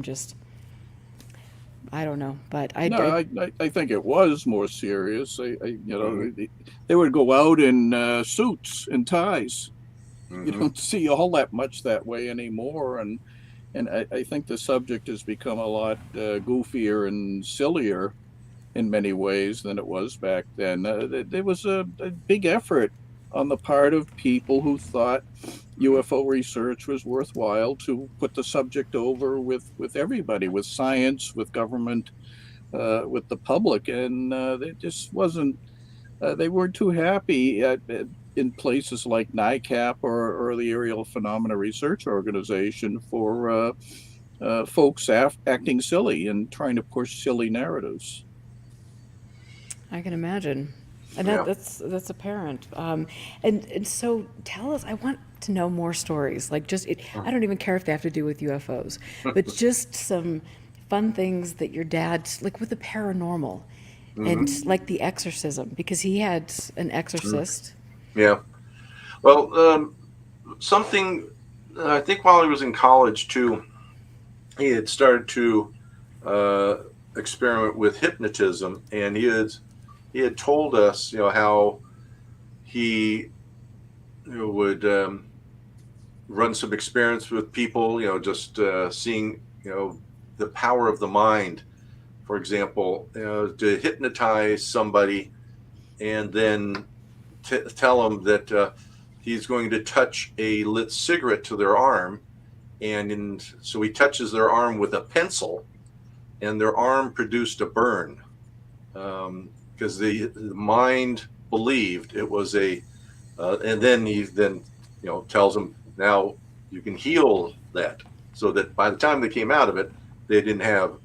I don't know, but I think it was more serious. They would go out in suits and ties. You don't see all that much that way anymore, and I think the subject has become a lot goofier and sillier in many ways than it was back then. There was a big effort on the part of people who thought UFO research was worthwhile to put the subject over with everybody, with science, with government, with the public, and it just wasn't. They weren't too happy in places like NICAP or the Aerial Phenomena Research Organization for folks acting silly and trying to push silly narratives. I can imagine. And that's apparent. And so tell us, I want to know more stories. Like I don't even care if they have to do with UFOs, but just some fun things that your dad, like with the paranormal and like the exorcism, because he had an exorcist. Yeah. Well, something, I think while he was in college too, he had started to experiment with hypnotism, and he had told us, how he would run some experiments with people, just seeing, the power of the mind, for example, to hypnotize somebody and then tell them that he's going to touch a lit cigarette to their arm. So he touches their arm with a pencil, and their arm produced a burn. Because the mind believed it was and then he tells them, now you can heal that, so that by the time they came out of it, they didn't have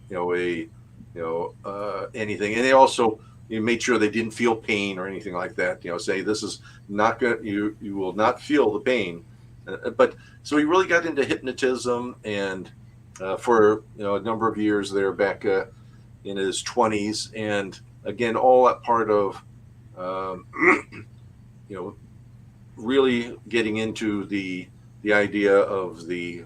anything, and they also made sure they didn't feel pain or anything like that. Say this is not good. You will not feel the pain. But so he really got into hypnotism, and for a number of years there back in his 20s, and again, all that part of really getting into the idea of the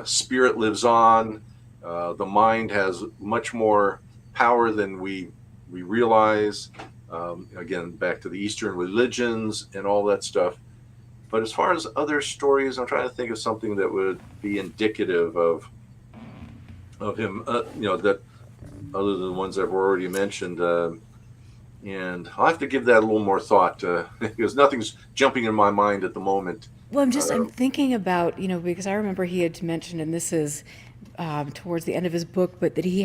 spirit lives on. The mind has much more power than we realize. Again, back to the Eastern religions and all that stuff. But as far as other stories, I'm trying to think of something that would be indicative of him. That other than the ones I've already mentioned. And I'll have to give that a little more thought because nothing's jumping in my mind at the moment. Well, I'm thinking about, because I remember he had mentioned, and this is towards the end of his book, but that he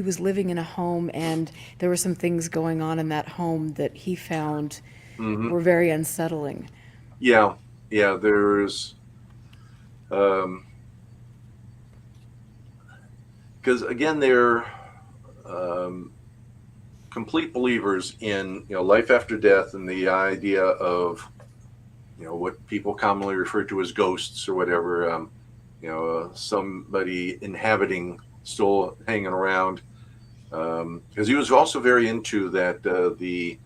was living in a home and there were some things going on in that home that he found were very unsettling. Yeah, there's, because again, they're complete believers in life after death and the idea of what people commonly refer to as ghosts or whatever. Somebody inhabiting, still hanging around. Because he was also very into that the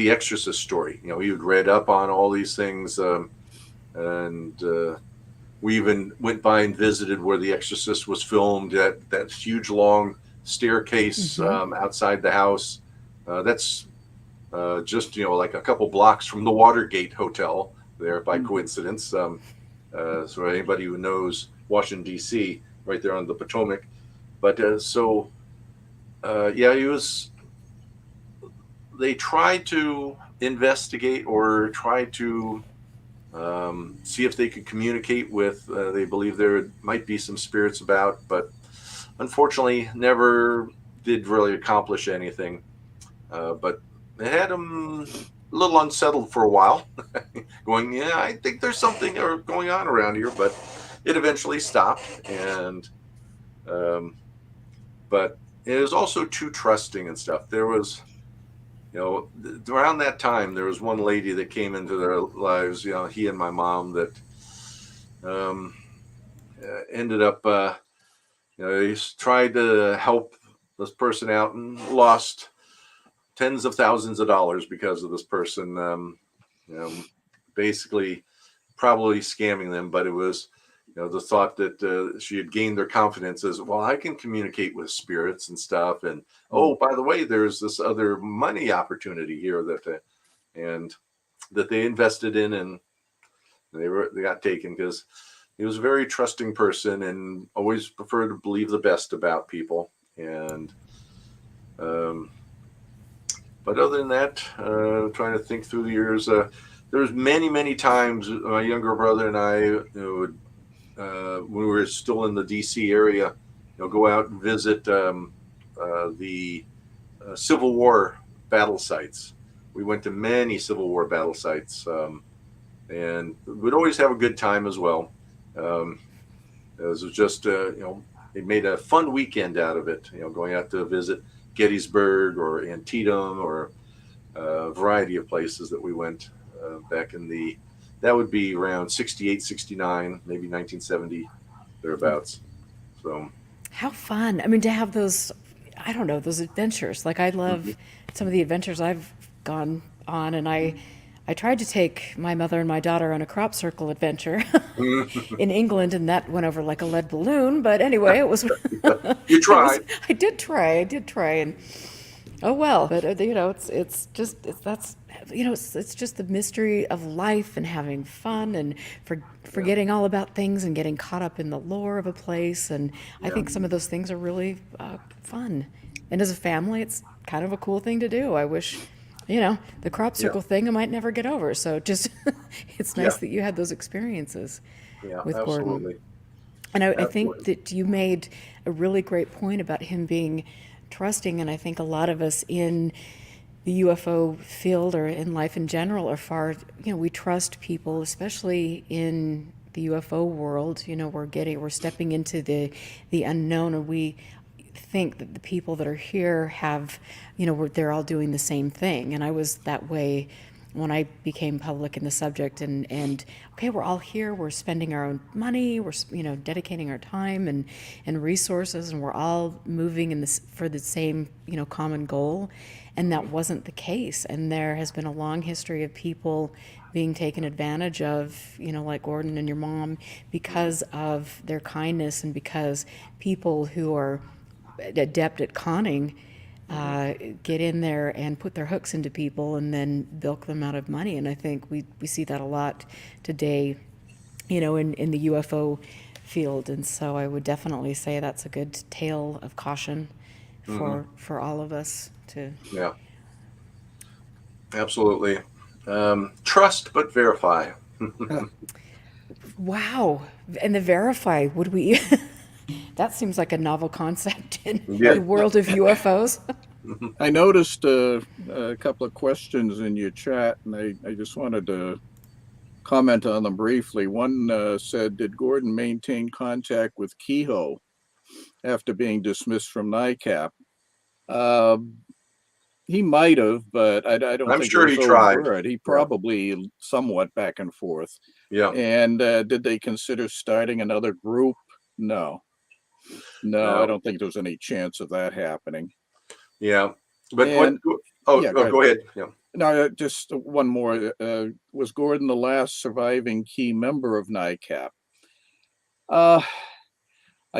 Exorcist story. He had read up on all these things, and we even went by and visited where The Exorcist was filmed. That huge long staircase outside the house. That's just like a couple blocks from the Watergate Hotel there by coincidence. So anybody who knows Washington D.C., right there on the Potomac. But he was. They tried to investigate or try to see if they could communicate with. They believe there might be some spirits about, but unfortunately, never did really accomplish anything. But it had them a little unsettled for a while, going, I think there's something going on around here, but it eventually stopped. And but it was also too trusting and stuff. There was, around that time, there was one lady that came into their lives, he and my mom, that ended up, he tried to help this person out and lost tens of thousands of dollars because of this person, basically probably scamming them. But it was, the thought that she had gained their confidence as, well, I can communicate with spirits and stuff. And, oh, by the way, there's this other money opportunity here that they invested in, and they got taken because he was a very trusting person and always preferred to believe the best about people. And, but other than that, trying to think through the years, there was many, many times my younger brother and I would, when we were still in the DC area, go out and visit the Civil War battle sites. We went to many Civil War battle sites, and we'd always have a good time as well. It was just, they made a fun weekend out of it, going out to visit Gettysburg or Antietam or a variety of places that we went back in that would be around 68, 69, maybe 1970, thereabouts. So How fun. I mean, to have those, I don't know, those adventures. Like, I love some of the adventures I've gone on, and I tried to take my mother and my daughter on a crop circle adventure in England, and that went over like a lead balloon. But anyway, it was. You tried. I did try, and oh well. But it's just the mystery of life and having fun and forgetting all about things and getting caught up in the lore of a place. And I think some of those things are really fun. And as a family, it's kind of a cool thing to do. I wish. The crop circle thing I might never get over. So just, it's nice that you had those experiences with absolutely. Gordon. And I think that you made a really great point about him being trusting. And I think a lot of us in the UFO field or in life in general are we trust people, especially in the UFO world. We're stepping into the unknown, and we think that the people that are here have, they're all doing the same thing. And I was that way when I became public in the subject, and okay, we're all here, we're spending our own money, we're dedicating our time and resources, and we're all moving in this for the same common goal, and that wasn't the case. And there has been a long history of people being taken advantage of, like Gordon and your mom, because of their kindness and because people who are adept at conning get in there and put their hooks into people and then bilk them out of money. And I think we see that a lot today, in the UFO field. And so I would definitely say that's a good tale of caution for all of us to. Yeah, absolutely. Trust but verify. Wow. And the verify, would we? That seems like a novel concept in Yeah. the world of UFOs. I noticed a couple of questions in your chat, and I just wanted to comment on them briefly. One said, did Gordon maintain contact with Kehoe after being dismissed from NICAP? He might have, but I don't I'm think sure it was he tried. overt. He probably somewhat back and forth. Yeah. And did they consider starting another group? No, No. I don't think there was any chance of that happening. Yeah. But And- go ahead. Yeah. No, just one more. Was Gordon the last surviving key member of NICAP? I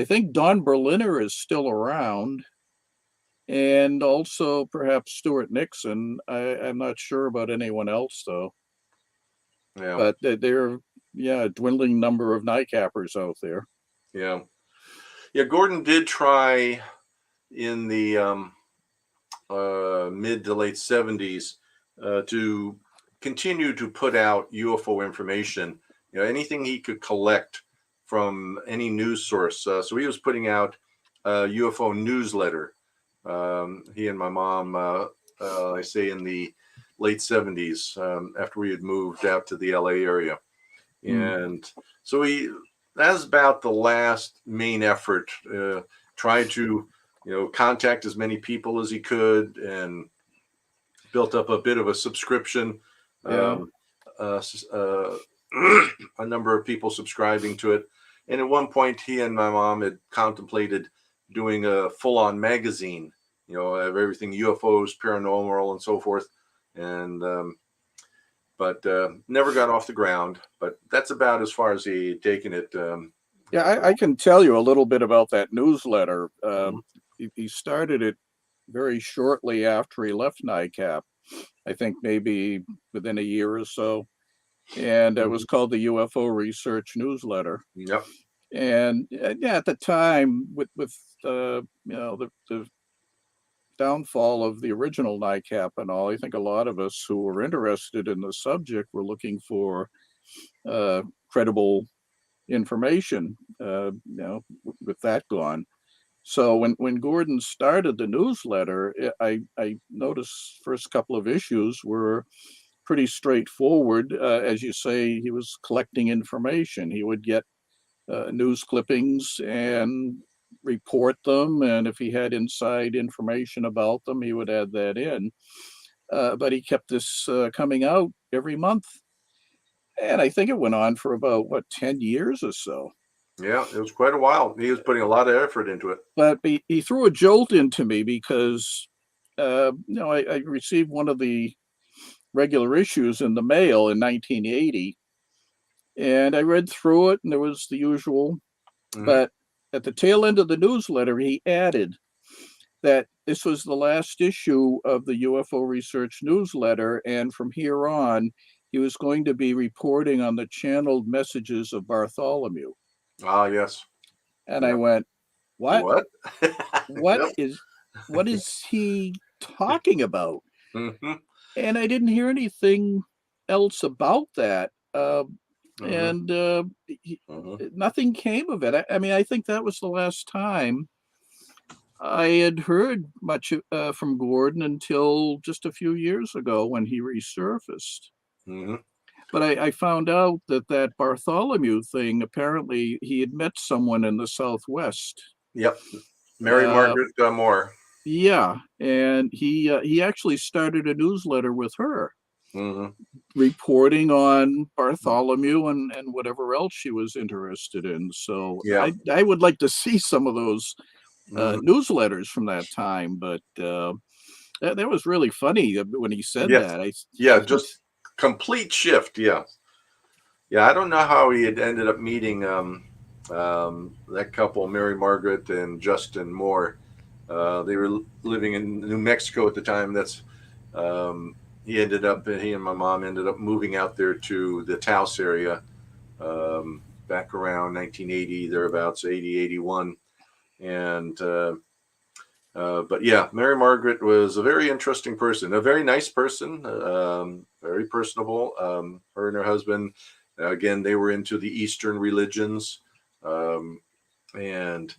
think Don Berliner is still around, and also perhaps Stuart Nixon. I'm not sure about anyone else, though. Yeah. But there are, a dwindling number of NICAPers out there. Yeah. Yeah. Gordon did try in the mid to late 70s to continue to put out UFO information, anything he could collect from any news source. So he was putting out a UFO newsletter. He and my mom, I say in the late 70s, after we had moved out to the LA area. And so that was about the last main effort, tried to, contact as many people as he could, and built up a bit of a subscription. Yeah. A number of people subscribing to it. And at one point, he and my mom had contemplated doing a full-on magazine, of everything UFOs, paranormal, and so forth. And but never got off the ground. But that's about as far as he had taken it. I can tell you a little bit about that newsletter. He started it very shortly after he left NICAP, I think maybe within a year or so. And it was called the UFO Research Newsletter. Yep. And at the time, with the downfall of the original NICAP and all, I think a lot of us who were interested in the subject were looking for credible information, with that gone. So when Gordon started the newsletter, I noticed first couple of issues were pretty straightforward. As you say, he was collecting information. He would get news clippings and report them, and if he had inside information about them, he would add that in. But he kept this coming out every month, and I think it went on for about 10 years or so. Yeah, it was quite a while. He was putting a lot of effort into it. But he threw a jolt into me because I received one of the regular issues in the mail in 1980, and I read through it, and there was the usual. But at the tail end of the newsletter, he added that this was the last issue of the UFO Research Newsletter, and from here on, he was going to be reporting on the channeled messages of Bartholomew. Ah, yes. And I went, what? What? What is he talking about? Mm-hmm. And I didn't hear anything else about that. And nothing came of it. I mean, I think that was the last time I had heard much from Gordon until just a few years ago when he resurfaced. But I found out that Bartholomew thing, apparently he had met someone in the Southwest. Yep. Mary Margaret Moore. Yeah. And he actually started a newsletter with her. Hmm. reporting on Bartholomew and whatever else she was interested in. So Yeah. I would like to see some of those Hmm. newsletters from that time, but that was really funny when he said Yes. that. Yeah. Just complete shift. Yeah. Yeah. I don't know how he had ended up meeting that couple, Mary Margaret and Justin Moore. They were living in New Mexico at the time. He and my mom ended up moving out there to the Taos area back around 1980, thereabouts, 80, 81. And, but yeah, Mary Margaret was a very interesting person, a very nice person, very personable. Her and her husband, again, they were into the Eastern religions. And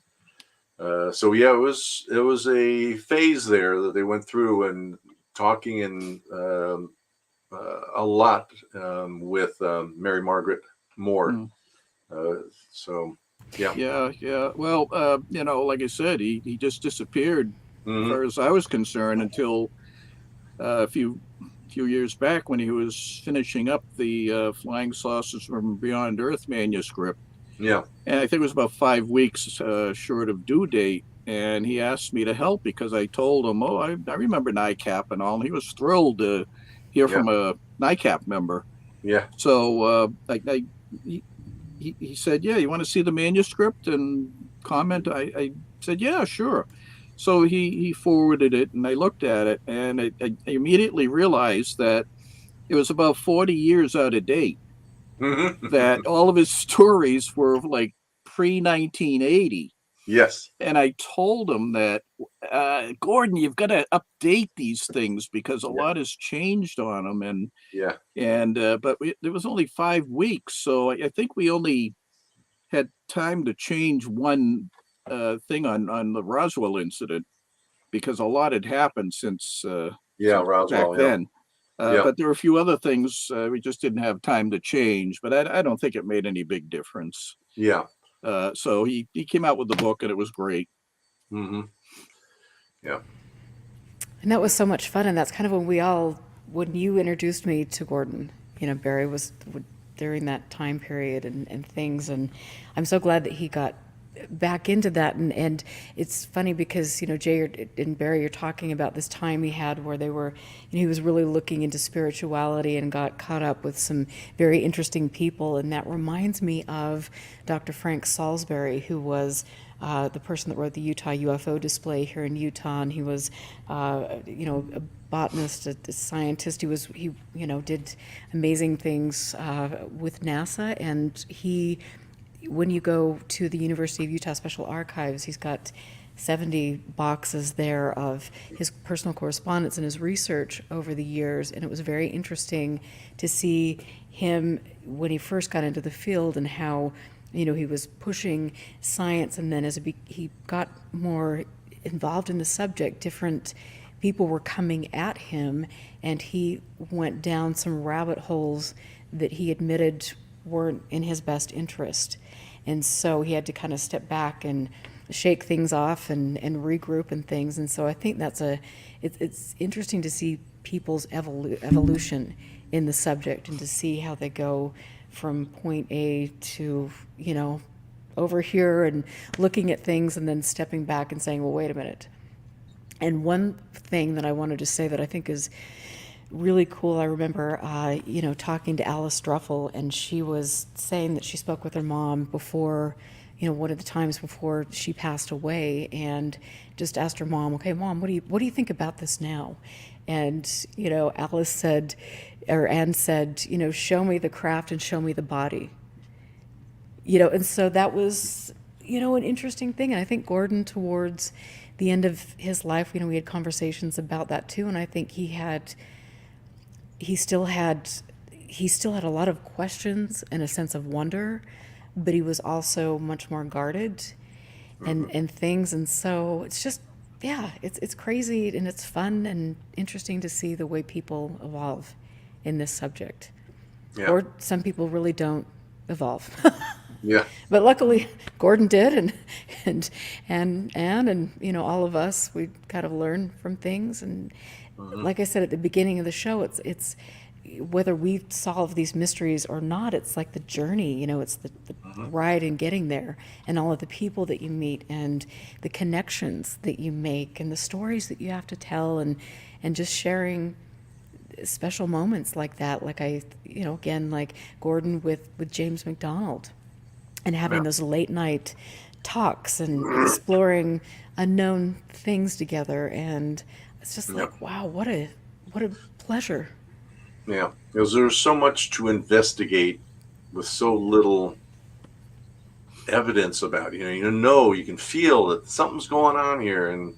so yeah, it was a phase there that they went through, and talking and a lot with Mary Margaret Moore. Mm. So yeah. Yeah. Well, like I said, he just disappeared as Hmm. far as I was concerned until a few years back when he was finishing up the Flying Saucers from Beyond Earth manuscript. Yeah. And I think it was about 5 weeks short of due date. And he asked me to help because I told him, oh, I remember NICAP and all. And he was thrilled to hear from a NICAP member. Yeah. So he said, yeah, you want to see the manuscript and comment? I said, yeah, sure. So he forwarded it, and I looked at it, and I immediately realized that it was about 40 years out of date. Hmm. That all of his stories were like pre-1980. Yes. And I told him that, Gordon, you've got to update these things because a lot has changed on them. Yeah. But there was only 5 weeks, so I think we only had time to change one thing on the Roswell incident because a lot had happened since Roswell. back then. Yeah. But there were a few other things we just didn't have time to change, but I don't think it made any big difference. Yeah. So he came out with the book, and it was great. Hmm. Yeah. And that was so much fun. And that's kind of when you introduced me to Gordon, Barry was during that time period and things. And I'm so glad that he got back into that. And it's funny because, Jay and Barry, you're talking about this time he had where he was really looking into spirituality and got caught up with some very interesting people. And that reminds me of Dr. Frank Salisbury, who was the person that wrote the Utah UFO display here in Utah. And he was, a botanist, a scientist. He did amazing things with NASA. And when you go to the University of Utah Special Archives, he's got 70 boxes there of his personal correspondence and his research over the years. And it was very interesting to see him when he first got into the field and how, he was pushing science. And then as he got more involved in the subject, different people were coming at him, and he went down some rabbit holes that he admitted weren't in his best interest. And so he had to kind of step back and shake things off and regroup and things. And so I think it's interesting to see people's evolution in the subject and to see how they go from point A to, over here and looking at things and then stepping back and saying, well, wait a minute. And one thing that I wanted to say that I think is really cool, I remember, talking to Allis Druffel, and she was saying that she spoke with her mom before, one of the times before she passed away, and just asked her mom, okay, Mom, what do you think about this now? And, Allis said, or Anne said, show me the craft and show me the body. And so that was, an interesting thing. And I think Gordon, towards the end of his life, we had conversations about that too. And I think he still had a lot of questions and a sense of wonder, but he was also much more guarded and things. And so it's just, it's crazy, and it's fun and interesting to see the way people evolve in this subject. Yeah. Or some people really don't evolve. Yeah. But luckily Gordon did, and Anne and all of us, we kind of learn from things. And like I said at the beginning of the show, it's whether we solve these mysteries or not, it's like the journey, it's the ride in getting there, and all of the people that you meet and the connections that you make and the stories that you have to tell, and just sharing special moments like that. Like again, like Gordon with James McDonald, and having those late night talks and exploring unknown things together. And it's just like, wow, what a pleasure. Yeah, because there's so much to investigate with so little evidence about it. You can feel that something's going on here, and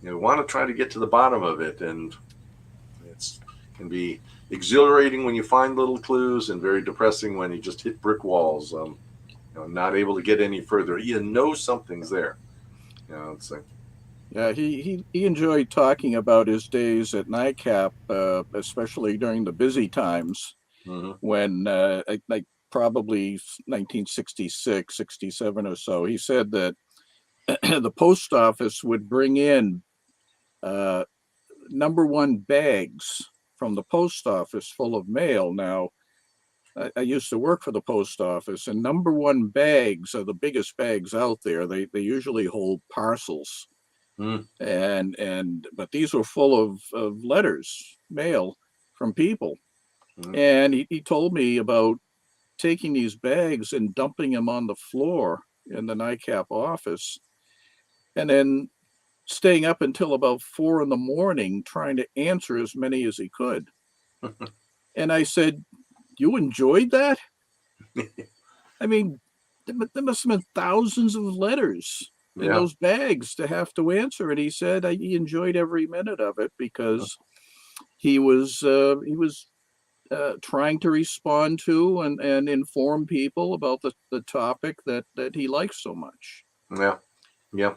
you want to try to get to the bottom of it. And it can be exhilarating when you find little clues, and very depressing when you just hit brick walls. Not able to get any further. Something's there. It's like. Yeah, he enjoyed talking about his days at NICAP, especially during the busy times when, like probably 1966, 67 or so. He said that the post office would bring in number one bags from the post office full of mail. Now, I used to work for the post office, and number one bags are the biggest bags out there. They usually hold parcels. But these were full of letters, mail from people. And he told me about taking these bags and dumping them on the floor in the NICAP office, and then staying up until about 4 a.m. trying to answer as many as he could. And I said, "You enjoyed that?" I mean, there must have been thousands of letters in those bags to have to answer. And he said he enjoyed every minute of it because he was trying to respond to and inform people about the topic that he likes so much. Yeah.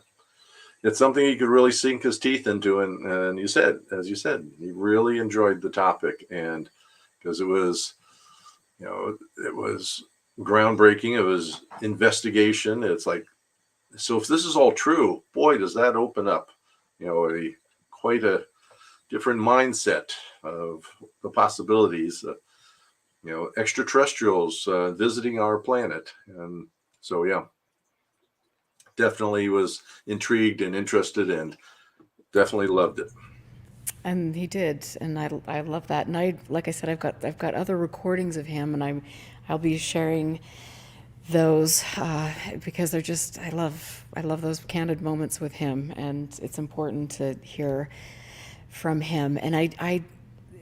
It's something he could really sink his teeth into. And as you said, he really enjoyed the topic, and because it was groundbreaking. It was investigation. It's like, so if this is all true, boy, does that open up, quite a different mindset of the possibilities, extraterrestrials visiting our planet. And so, definitely was intrigued and interested, and definitely loved it. And he did, and I love that. And like I said, I've got other recordings of him, and I'll be sharing those because they're just, I love those candid moments with him, and it's important to hear from him. And I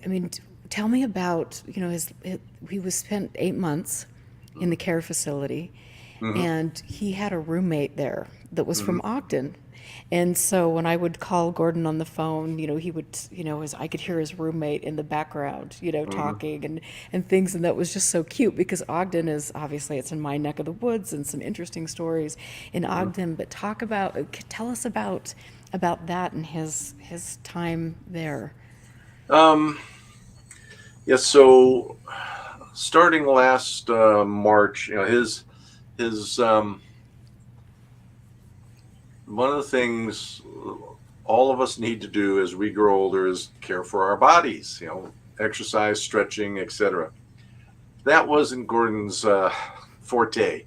mean, tell me about, he was spent 8 months in the care facility, and he had a roommate there that was from Ogden. And so when I would call Gordon on the phone, he would, I could hear his roommate in the background, talking and things. And that was just so cute, because Ogden is, obviously it's in my neck of the woods, and some interesting stories in Ogden. But tell us about that and his time there. So starting last March, his one of the things all of us need to do as we grow older is care for our bodies, exercise, stretching, etc. That wasn't Gordon's forte.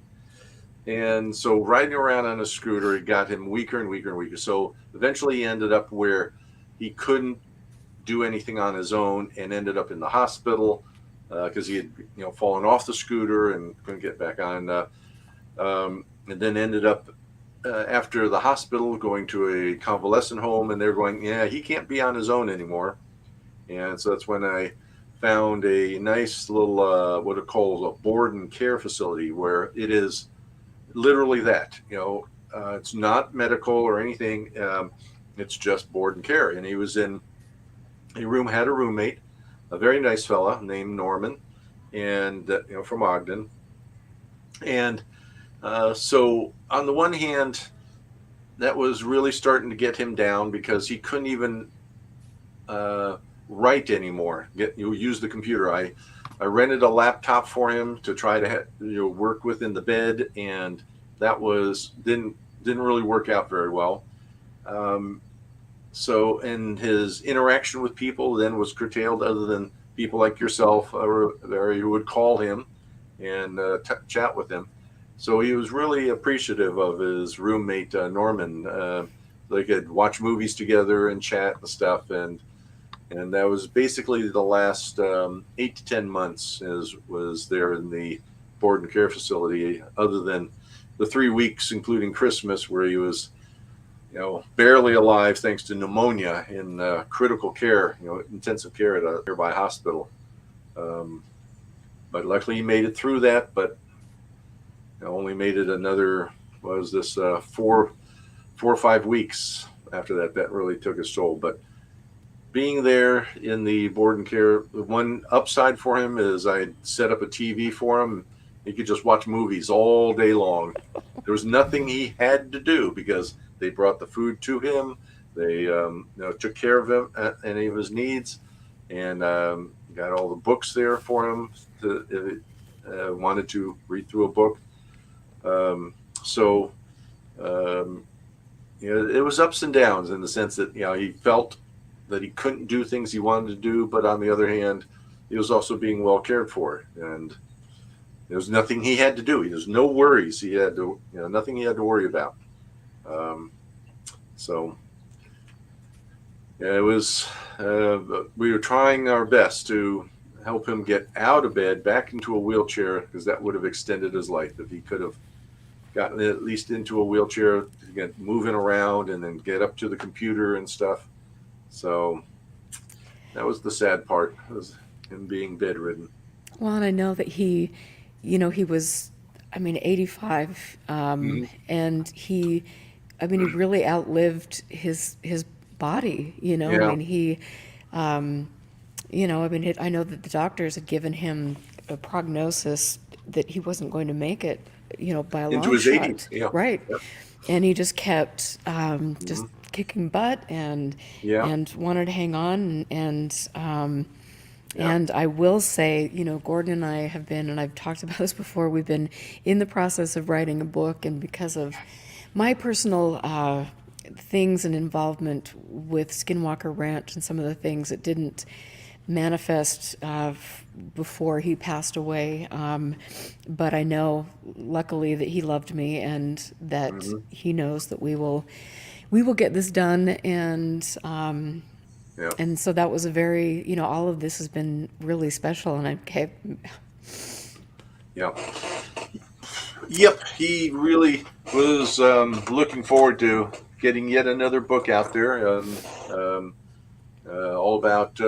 And so riding around on a scooter, it got him weaker and weaker and weaker. So eventually he ended up where he couldn't do anything on his own, and ended up in the hospital because he had fallen off the scooter and couldn't get back on. And then ended up after the hospital going to a convalescent home, and they're going, he can't be on his own anymore. And so that's when I found a nice little what it calls a board and care facility, where it is literally that. It's not medical or anything. It's just board and care. And he was in a room, had a roommate, a very nice fella named Norman, and from Ogden. And so on the one hand, that was really starting to get him down, because he couldn't even write anymore, use the computer. I rented a laptop for him to try to work with in the bed, and that didn't really work out very well. And his interaction with people then was curtailed, other than people like yourself were there who would call him and chat with him. So he was really appreciative of his roommate Norman. They could watch movies together and chat and stuff, and that was basically the last 8 to 10 months was there in the board and care facility, other than the 3 weeks, including Christmas, where he was, barely alive thanks to pneumonia in critical care, intensive care at a nearby hospital. But luckily he made it through that, but only made it another, 4 or 5 weeks after that. That really took his toll. But being there in the board and care, the one upside for him is I set up a TV for him. He could just watch movies all day long. There was nothing he had to do because they brought the food to him. They took care of him at any of his needs, and got all the books there for him to, wanted to read through a book. It was ups and downs in the sense that he felt that he couldn't do things he wanted to do, but on the other hand, he was also being well cared for, and there was nothing he had to do. There's no worries he had to, nothing he had to worry about. It was. We were trying our best to help him get out of bed, back into a wheelchair, because that would have extended his life if he could have gotten at least into a wheelchair to get moving around and then get up to the computer and stuff. So that was the sad part, was him being bedridden. Well, and I know that he was, 85, and he really outlived his body, Yeah. I know that the doctors had given him a prognosis that he wasn't going to make it, by a Into long his shot. 80s, yeah. Right. Yep. And he just kept just kicking butt and wanted to hang on, and I will say, Gordon and I have been, and I've talked about this before, we've been in the process of writing a book, and because of my personal things and involvement with Skinwalker Ranch and some of the things that didn't manifest before he passed away, but I know, luckily, that he loved me and that he knows that we will get this done, and so that was a very, all of this has been really special, and Yep, he really was looking forward to getting yet another book out there, all about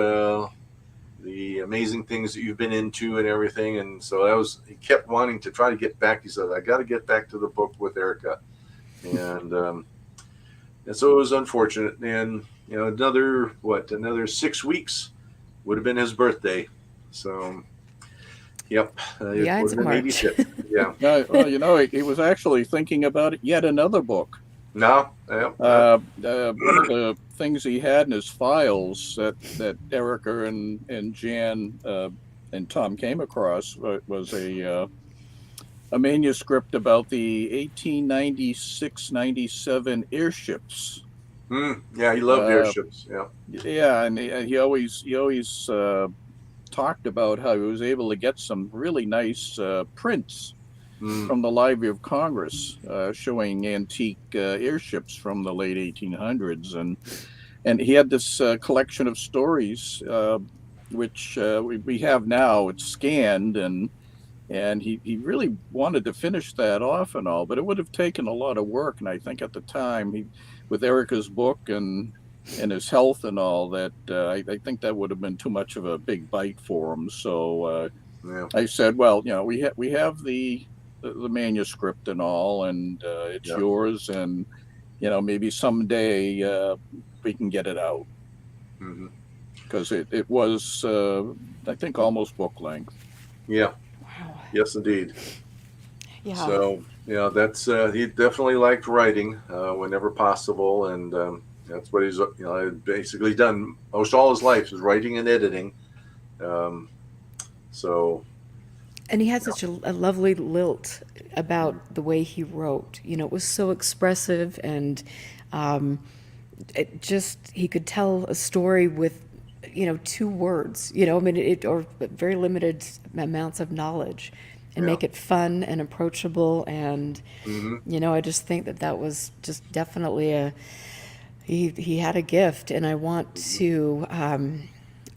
the amazing things that you've been into and everything. And so he kept wanting to try to get back. He said, I got to get back to the book with Erica. And so it was unfortunate. And, another 6 weeks would have been his birthday. So, yep. it's March. Yeah. Well, he was actually thinking about yet another book. No. One of the things he had in his files that Erica and Jan and Tom came across was a manuscript about the 1896-97 airships. Yeah, he loved airships. Yeah. Yeah, and he always talked about how he was able to get some really nice prints from the Library of Congress showing antique airships from the late 1800s, and he had this collection of stories which we have now. It's scanned, and he really wanted to finish that off and all, but it would have taken a lot of work, and I think at the time with Erica's book and his health and all that, I think that would have been too much of a big bite for him. So I said, well, we have the manuscript and all, and it's yours, and maybe someday we can get it out, because it was I think almost book length. Yeah. Wow. Yes, indeed. Yeah. So that's he definitely liked writing whenever possible, and that's what he's basically done most all his life, is writing and editing. And he had such a lovely lilt about the way he wrote. It was so expressive, and he could tell a story with, 2 words, I mean, or very limited amounts of knowledge, and Yeah. make it fun and approachable. And, Hmm. I just think that was just definitely he had a gift. And I want to,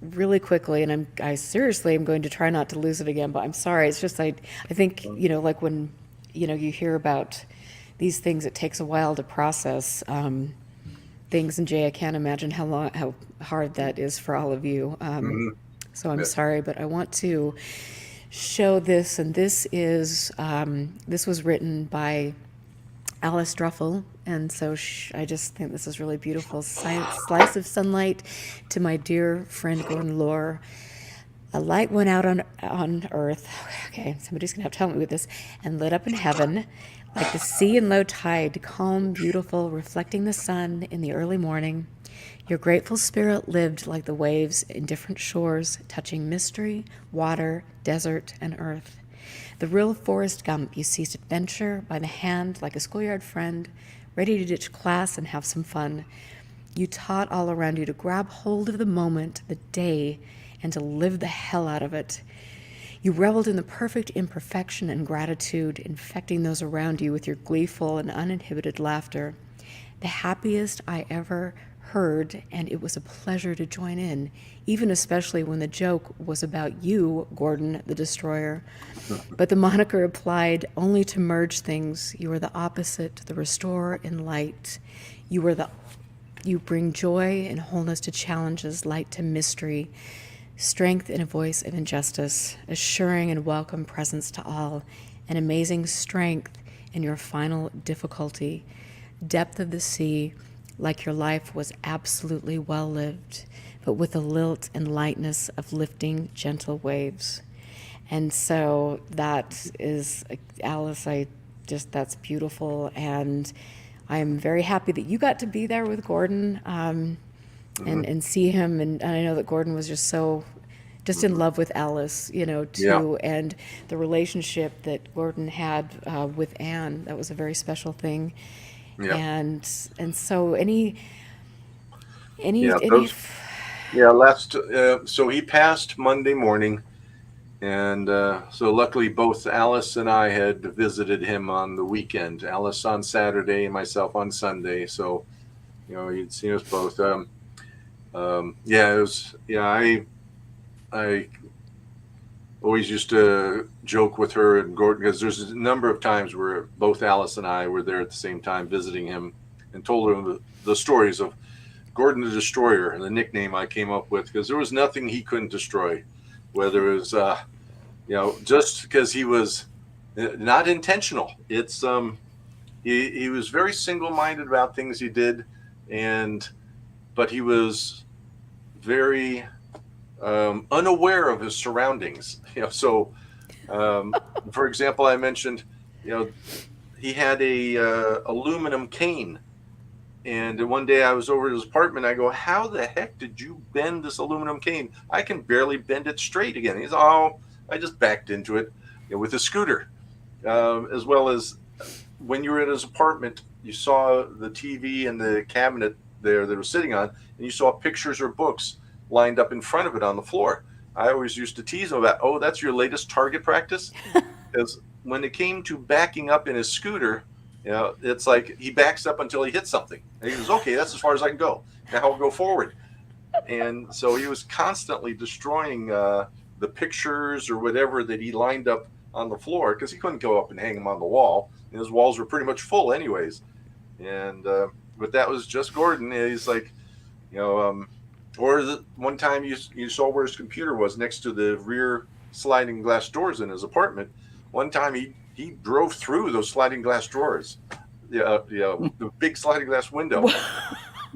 really quickly, and I seriously am going to try not to lose it again, but I'm sorry. It's just, I think, like when, you hear about these things, it takes a while to process, things. And Jay, I can't imagine how hard that is for all of you. So I'm Yeah. sorry, but I want to show this, and this was written by Allis Druffel, and so I just think this is really beautiful. Slice of sunlight to my dear friend Gordon Lohr. A light went out on earth. Okay, somebody's gonna have to help me with this. And lit up in heaven, like the sea in low tide, calm, beautiful, reflecting the sun in the early morning. Your grateful spirit lived like the waves in different shores, touching mystery, water, desert, and earth. The real Forrest Gump, you seized adventure by the hand like a schoolyard friend, ready to ditch class and have some fun. You taught all around you to grab hold of the moment, the day, and to live the hell out of it. You reveled in the perfect imperfection and gratitude, infecting those around you with your gleeful and uninhibited laughter. The happiest I ever heard, and it was a pleasure to join in, even especially when the joke was about you, Gordon the Destroyer. But the moniker applied only to merge things. You are the opposite, the restorer in light. You bring joy and wholeness to challenges, light to mystery, strength in a voice of injustice, assuring and welcome presence to all, an amazing strength in your final difficulty, depth of the sea, like your life was absolutely well lived, but with the lilt and lightness of lifting gentle waves. And so that is, Allis, that's beautiful. And I'm very happy that you got to be there with Gordon, and see him. And I know that Gordon was just in love with Allis, too. Yeah. And the relationship that Gordon had with Anne, that was a very special thing. Yeah. And so any Yeah, so he passed Monday morning, and so luckily both Allis and I had visited him on the weekend. Allis on Saturday and myself on Sunday. So, you'd seen us both. I always used to joke with her and Gordon, because there's a number of times where both Allis and I were there at the same time visiting him, and told him the stories of Gordon the Destroyer, and the nickname I came up with, because there was nothing he couldn't destroy, whether it was just because he was not intentional. It's he was very single-minded about things he did, but he was very unaware of his surroundings. So for example, I mentioned he had a aluminum cane, and one day I was over at his apartment. I go, "How the heck did you bend this aluminum cane? I can barely bend it straight again." He's, "Oh, I just backed into it with a scooter." As well as when you were at his apartment, you saw the TV and the cabinet there that it was sitting on, and you saw pictures or books lined up in front of it on the floor. I always used to tease him about, "Oh, that's your latest target practice?" Because when it came to backing up in his scooter, it's like he backs up until he hits something. And he goes, "Okay, that's as far as I can go. Now I'll go forward." And so he was constantly destroying the pictures or whatever that he lined up on the floor, because he couldn't go up and hang them on the wall. And his walls were pretty much full anyways. And but that was just Gordon. He's like, or one time you saw where his computer was next to the rear sliding glass doors in his apartment. One time he drove through those sliding glass doors, the big sliding glass window.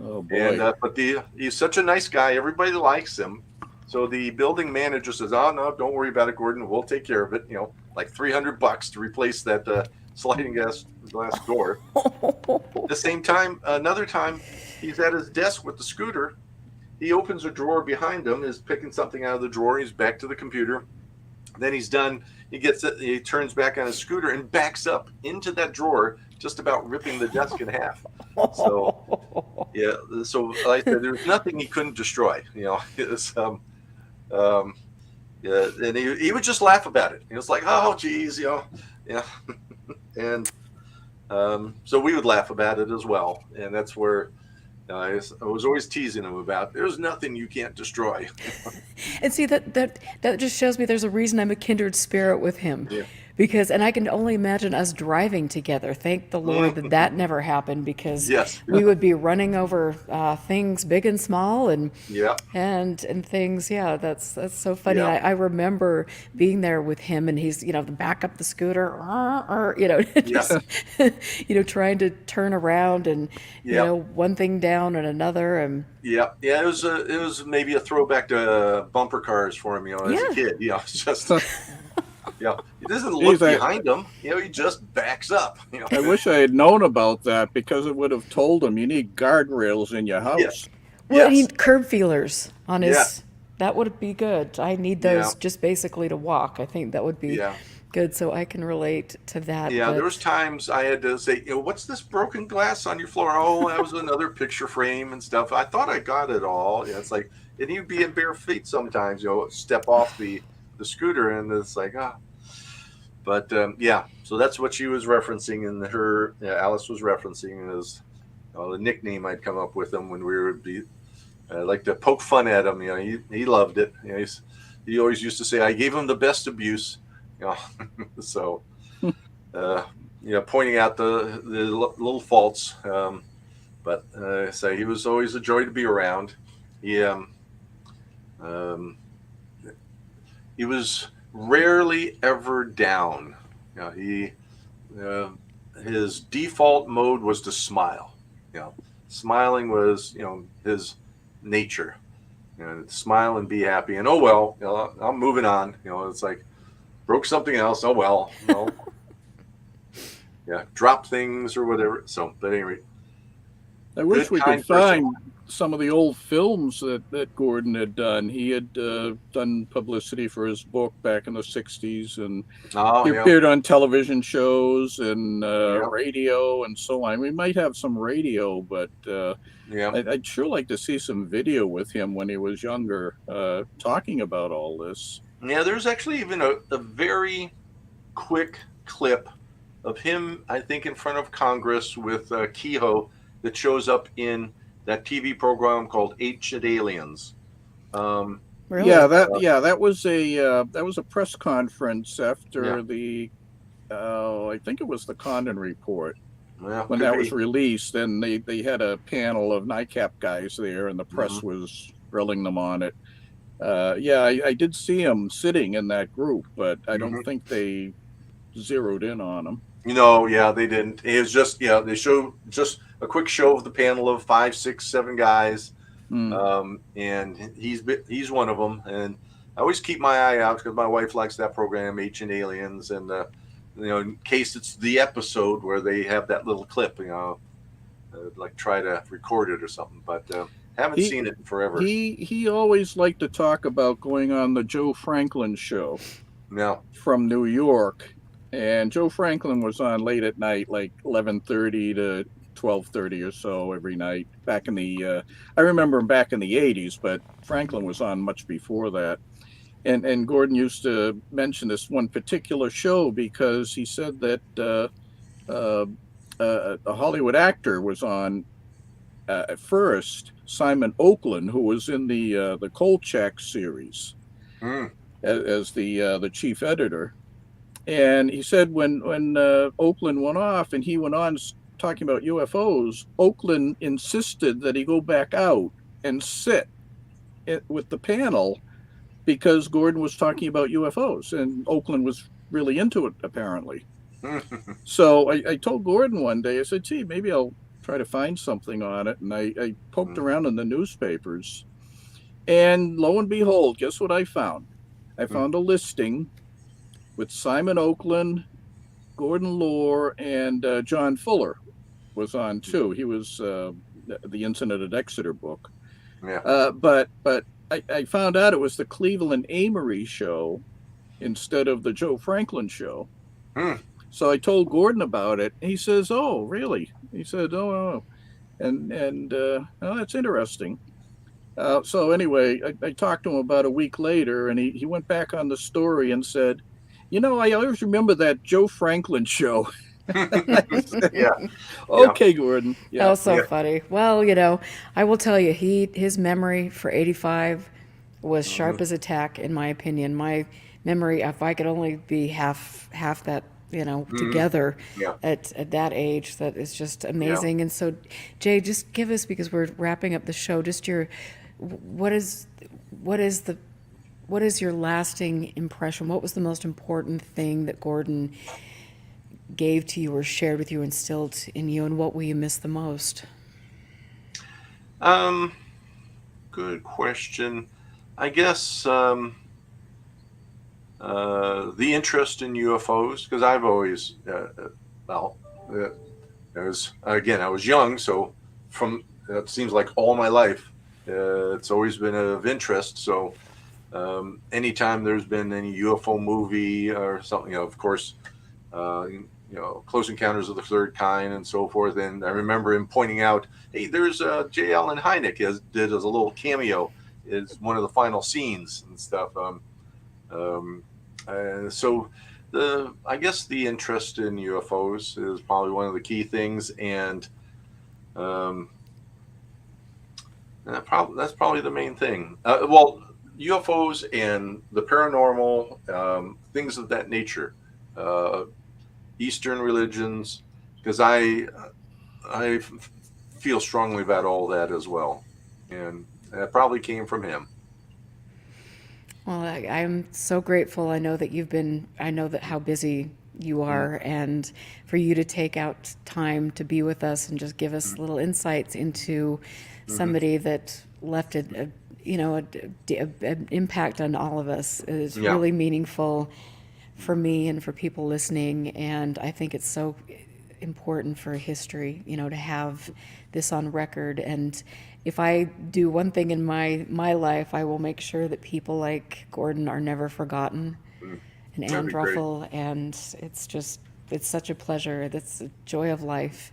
Oh boy. And but he's such a nice guy. Everybody likes him. So the building manager says, "Oh no, don't worry about it, Gordon. We'll take care of it." Like $300 to replace that sliding glass door. At the same time, another time, he's at his desk with the scooter. He opens a drawer behind him, is picking something out of the drawer. He's back to the computer. Then he's done. He gets it. He turns back on his scooter and backs up into that drawer just about ripping the desk in half. So yeah, so like I said, there's nothing he couldn't destroy. It's yeah, and he would just laugh about it. He was like, oh, geez, yeah, and so we would laugh about it as well, and that's where. I was always teasing him about there's nothing you can't destroy. And see that just shows me there's a reason I'm a kindred spirit with him. Yeah. Because, and I can only imagine us driving together. Thank the Lord that never happened, because Yes. we would be running over things big and small and Yeah. and things. Yeah, that's so funny. Yeah. I remember being there with him, and he's back up the scooter, just trying to turn around and Yeah. one thing down and another and. Yeah. It was maybe a throwback to bumper cars for him, as Yeah. a kid. It's just. Yeah, he doesn't look behind him. He just backs up. I wish I had known about that, because it would have told him you need guardrails in your house. Yes. Well, Yes. he curb feelers on his. Yeah. That would be good. I need those Yeah. just basically to walk. I think that would be Yeah. good, so I can relate to that. Yeah, but- there was times I had to say, what's this broken glass on your floor? Oh, that was another picture frame and stuff. I thought I got it all. It's like, and he'd be in bare feet sometimes. Step off the scooter, and it's like, But yeah, so that's what she was referencing, and Allis was referencing is the nickname I'd come up with him when we would be. I like to poke fun at him. He loved it. He always used to say, "I gave him the best abuse." So pointing out the little faults. But so he was always a joy to be around. He was rarely ever down. His default mode was to smile. Smiling was his nature. Smile and be happy. And I'm moving on. It's like broke something else. Oh well. Yeah, drop things or whatever. So, but anyway. I wish Good, we kind could find person. some of the old films that Gordon had done. He had done publicity for his book back in the 60s, and Oh, he yeah. appeared on television shows and Yeah. radio and so on. We might have some radio, but Yeah. I'd sure like to see some video with him when he was younger, talking about all this. Yeah, there's actually even a very quick clip of him, I think, in front of Congress with Kehoe that shows up in that TV program called Ancient Aliens. Really? Yeah, that was a press conference after Yeah. I think it was the Condon report. Well, When could that be. was released, and they had a panel of NICAP guys there, and the press was grilling them on it. I did see him sitting in that group, but I don't think they zeroed in on him. Yeah, they didn't. It was just, they showed just a quick show of the panel of 5, 6, 7 guys. And he's one of them. And I always keep my eye out because my wife likes that program, Ancient Aliens. And, in case it's the episode where they have that little clip, like try to record it or something. But haven't seen it in forever. He always liked to talk about going on the Joe Franklin show No. from New York. And Joe Franklin was on late at night, like 11:30 to 12:30 or so every night. Back in the, I remember him back in the 80s, but Franklin was on much before that. And Gordon used to mention this one particular show because he said that a Hollywood actor was on at first, Simon Oakland, who was in the Kolchak series as the chief editor. And he said when Oakland went off and he went on talking about UFOs, Oakland insisted that he go back out and sit with the panel because Gordon was talking about UFOs, and Oakland was really into it, apparently. So I told Gordon one day, I said, gee, maybe I'll try to find something on it. And I poked around in the newspapers. And lo and behold, guess what I found? I found a listing with Simon Oakland, Gordon Lohr, and John Fuller was on too. He was the Incident at Exeter book. Yeah. But I found out it was the Cleveland Amory show instead of the Joe Franklin show. So I told Gordon about it. He says, "Oh, really?" He said, "Oh, oh, that's interesting." So anyway, I talked to him about a week later, and he went back on the story and said, I always remember that Joe Franklin show. Yeah, yeah, Okay, Gordon. That Yeah. was so yeah. funny. Well, I will tell you, his memory for 85 was Hmm. sharp as a tack, in my opinion. My memory, if I could only be half that, Hmm. together Yeah, at that age, that is just yeah. amazing. And so, Jay, just give us, because we're wrapping up the show, just what is what is the what is your lasting impression? What was the most important thing that Gordon gave to you or shared with you, instilled in you, and what will you miss the most? Um, Good question. I guess the interest in UFOs, because I've always, well, I was young, so from it seems like all my life, it's always been of interest. So anytime there's been any UFO movie or something, of course, Close Encounters of the Third Kind and so forth. And I remember him pointing out, hey, there's J. Allen Hynek did as a little cameo, is one of the final scenes and stuff. So I guess the interest in UFOs is probably one of the key things, and um, that's probably the main thing. Well, UFOs and the paranormal, things of that nature, uh, Eastern religions, because I feel strongly about all that as well, and that probably came from him. Well, I'm so grateful. I know that how busy you Mm-hmm. are, and for you to take out time to be with us and just give us little insights into Mm-hmm. somebody that left an impact on all of us is Yeah. really meaningful for me and for people listening. And I think it's so important for history, to have this on record. And if I do one thing in my life, I will make sure that people like Gordon are never forgotten, Mm. and That'd Ann be great. Druffel. And it's such a pleasure. That's a joy of life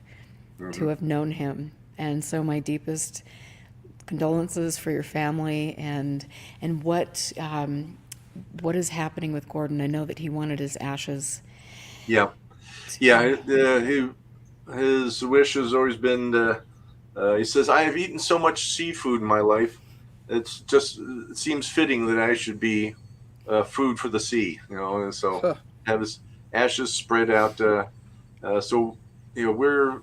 to Hmm. have known him. And so my deepest condolences for your family, and what is happening with Gordon. I know that he wanted his ashes Yeah. to, Yeah. His wish has always been to, he says, I have eaten so much seafood in my life. It seems fitting that I should be food for the sea, and so Huh. have his ashes spread out. So, we're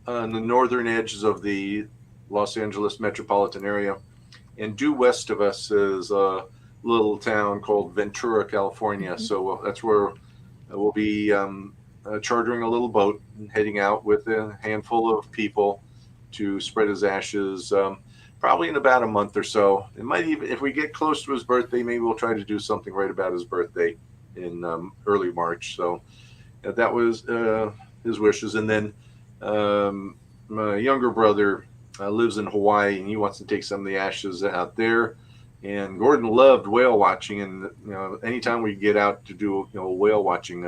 on the northern edges of the Los Angeles metropolitan area, and due west of us is a little town called Ventura, California. So that's where we'll be chartering a little boat and heading out with a handful of people to spread his ashes. Probably in about a month or so. It might even, if we get close to his birthday, maybe we'll try to do something right about his birthday in early March. So that was his wishes. And then my younger brother lives in Hawaii, and he wants to take some of the ashes out there. And Gordon loved whale watching, and anytime we get out to do a whale watching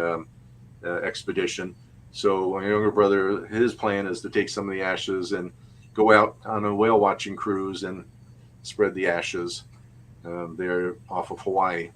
expedition. So my younger brother, his plan is to take some of the ashes and go out on a whale watching cruise and spread the ashes there off of Hawaii.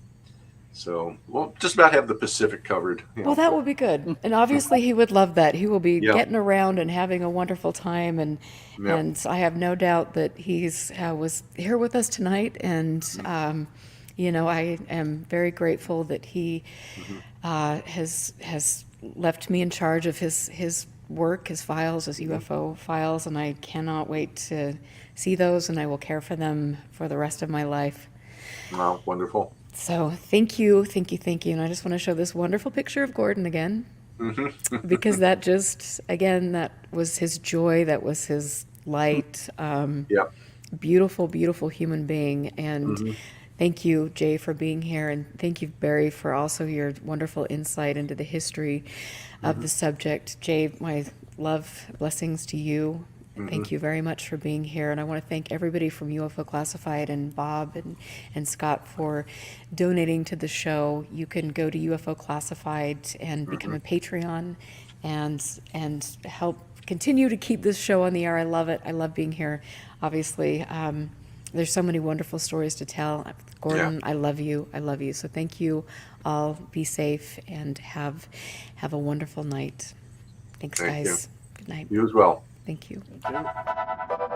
So we'll just about have the Pacific covered. well, that would be good. And obviously he would love that. He will be Yeah, getting around and having a wonderful time. And yeah, I have no doubt that he's was here with us tonight. And I am very grateful that he hmm has left me in charge of his work, his files, his hmm UFO files, and I cannot wait to see those, and I will care for them for the rest of my life. Wow, wonderful. So thank you, thank you, thank you. And I just want to show this wonderful picture of Gordon again, Hmm. because that just, again, that was his joy, that was his light. Yeah. Beautiful, beautiful human being. And Hmm. thank you, Jay, for being here. And thank you, Barry, for also your wonderful insight into the history of Hmm. the subject. Jay, my love, blessings to you Thank you very much for being here. And I want to thank everybody from UFO Classified and Bob and Scott for donating to the show. You can go to UFO Classified and become a Patreon and help continue to keep this show on the air. I love it. I love being here. Obviously, there's so many wonderful stories to tell. Gordon, I love you. I love you. So thank you all. Be safe and have a wonderful night. Thanks, Thank guys. Good night. You as well. Thank you. Thank you.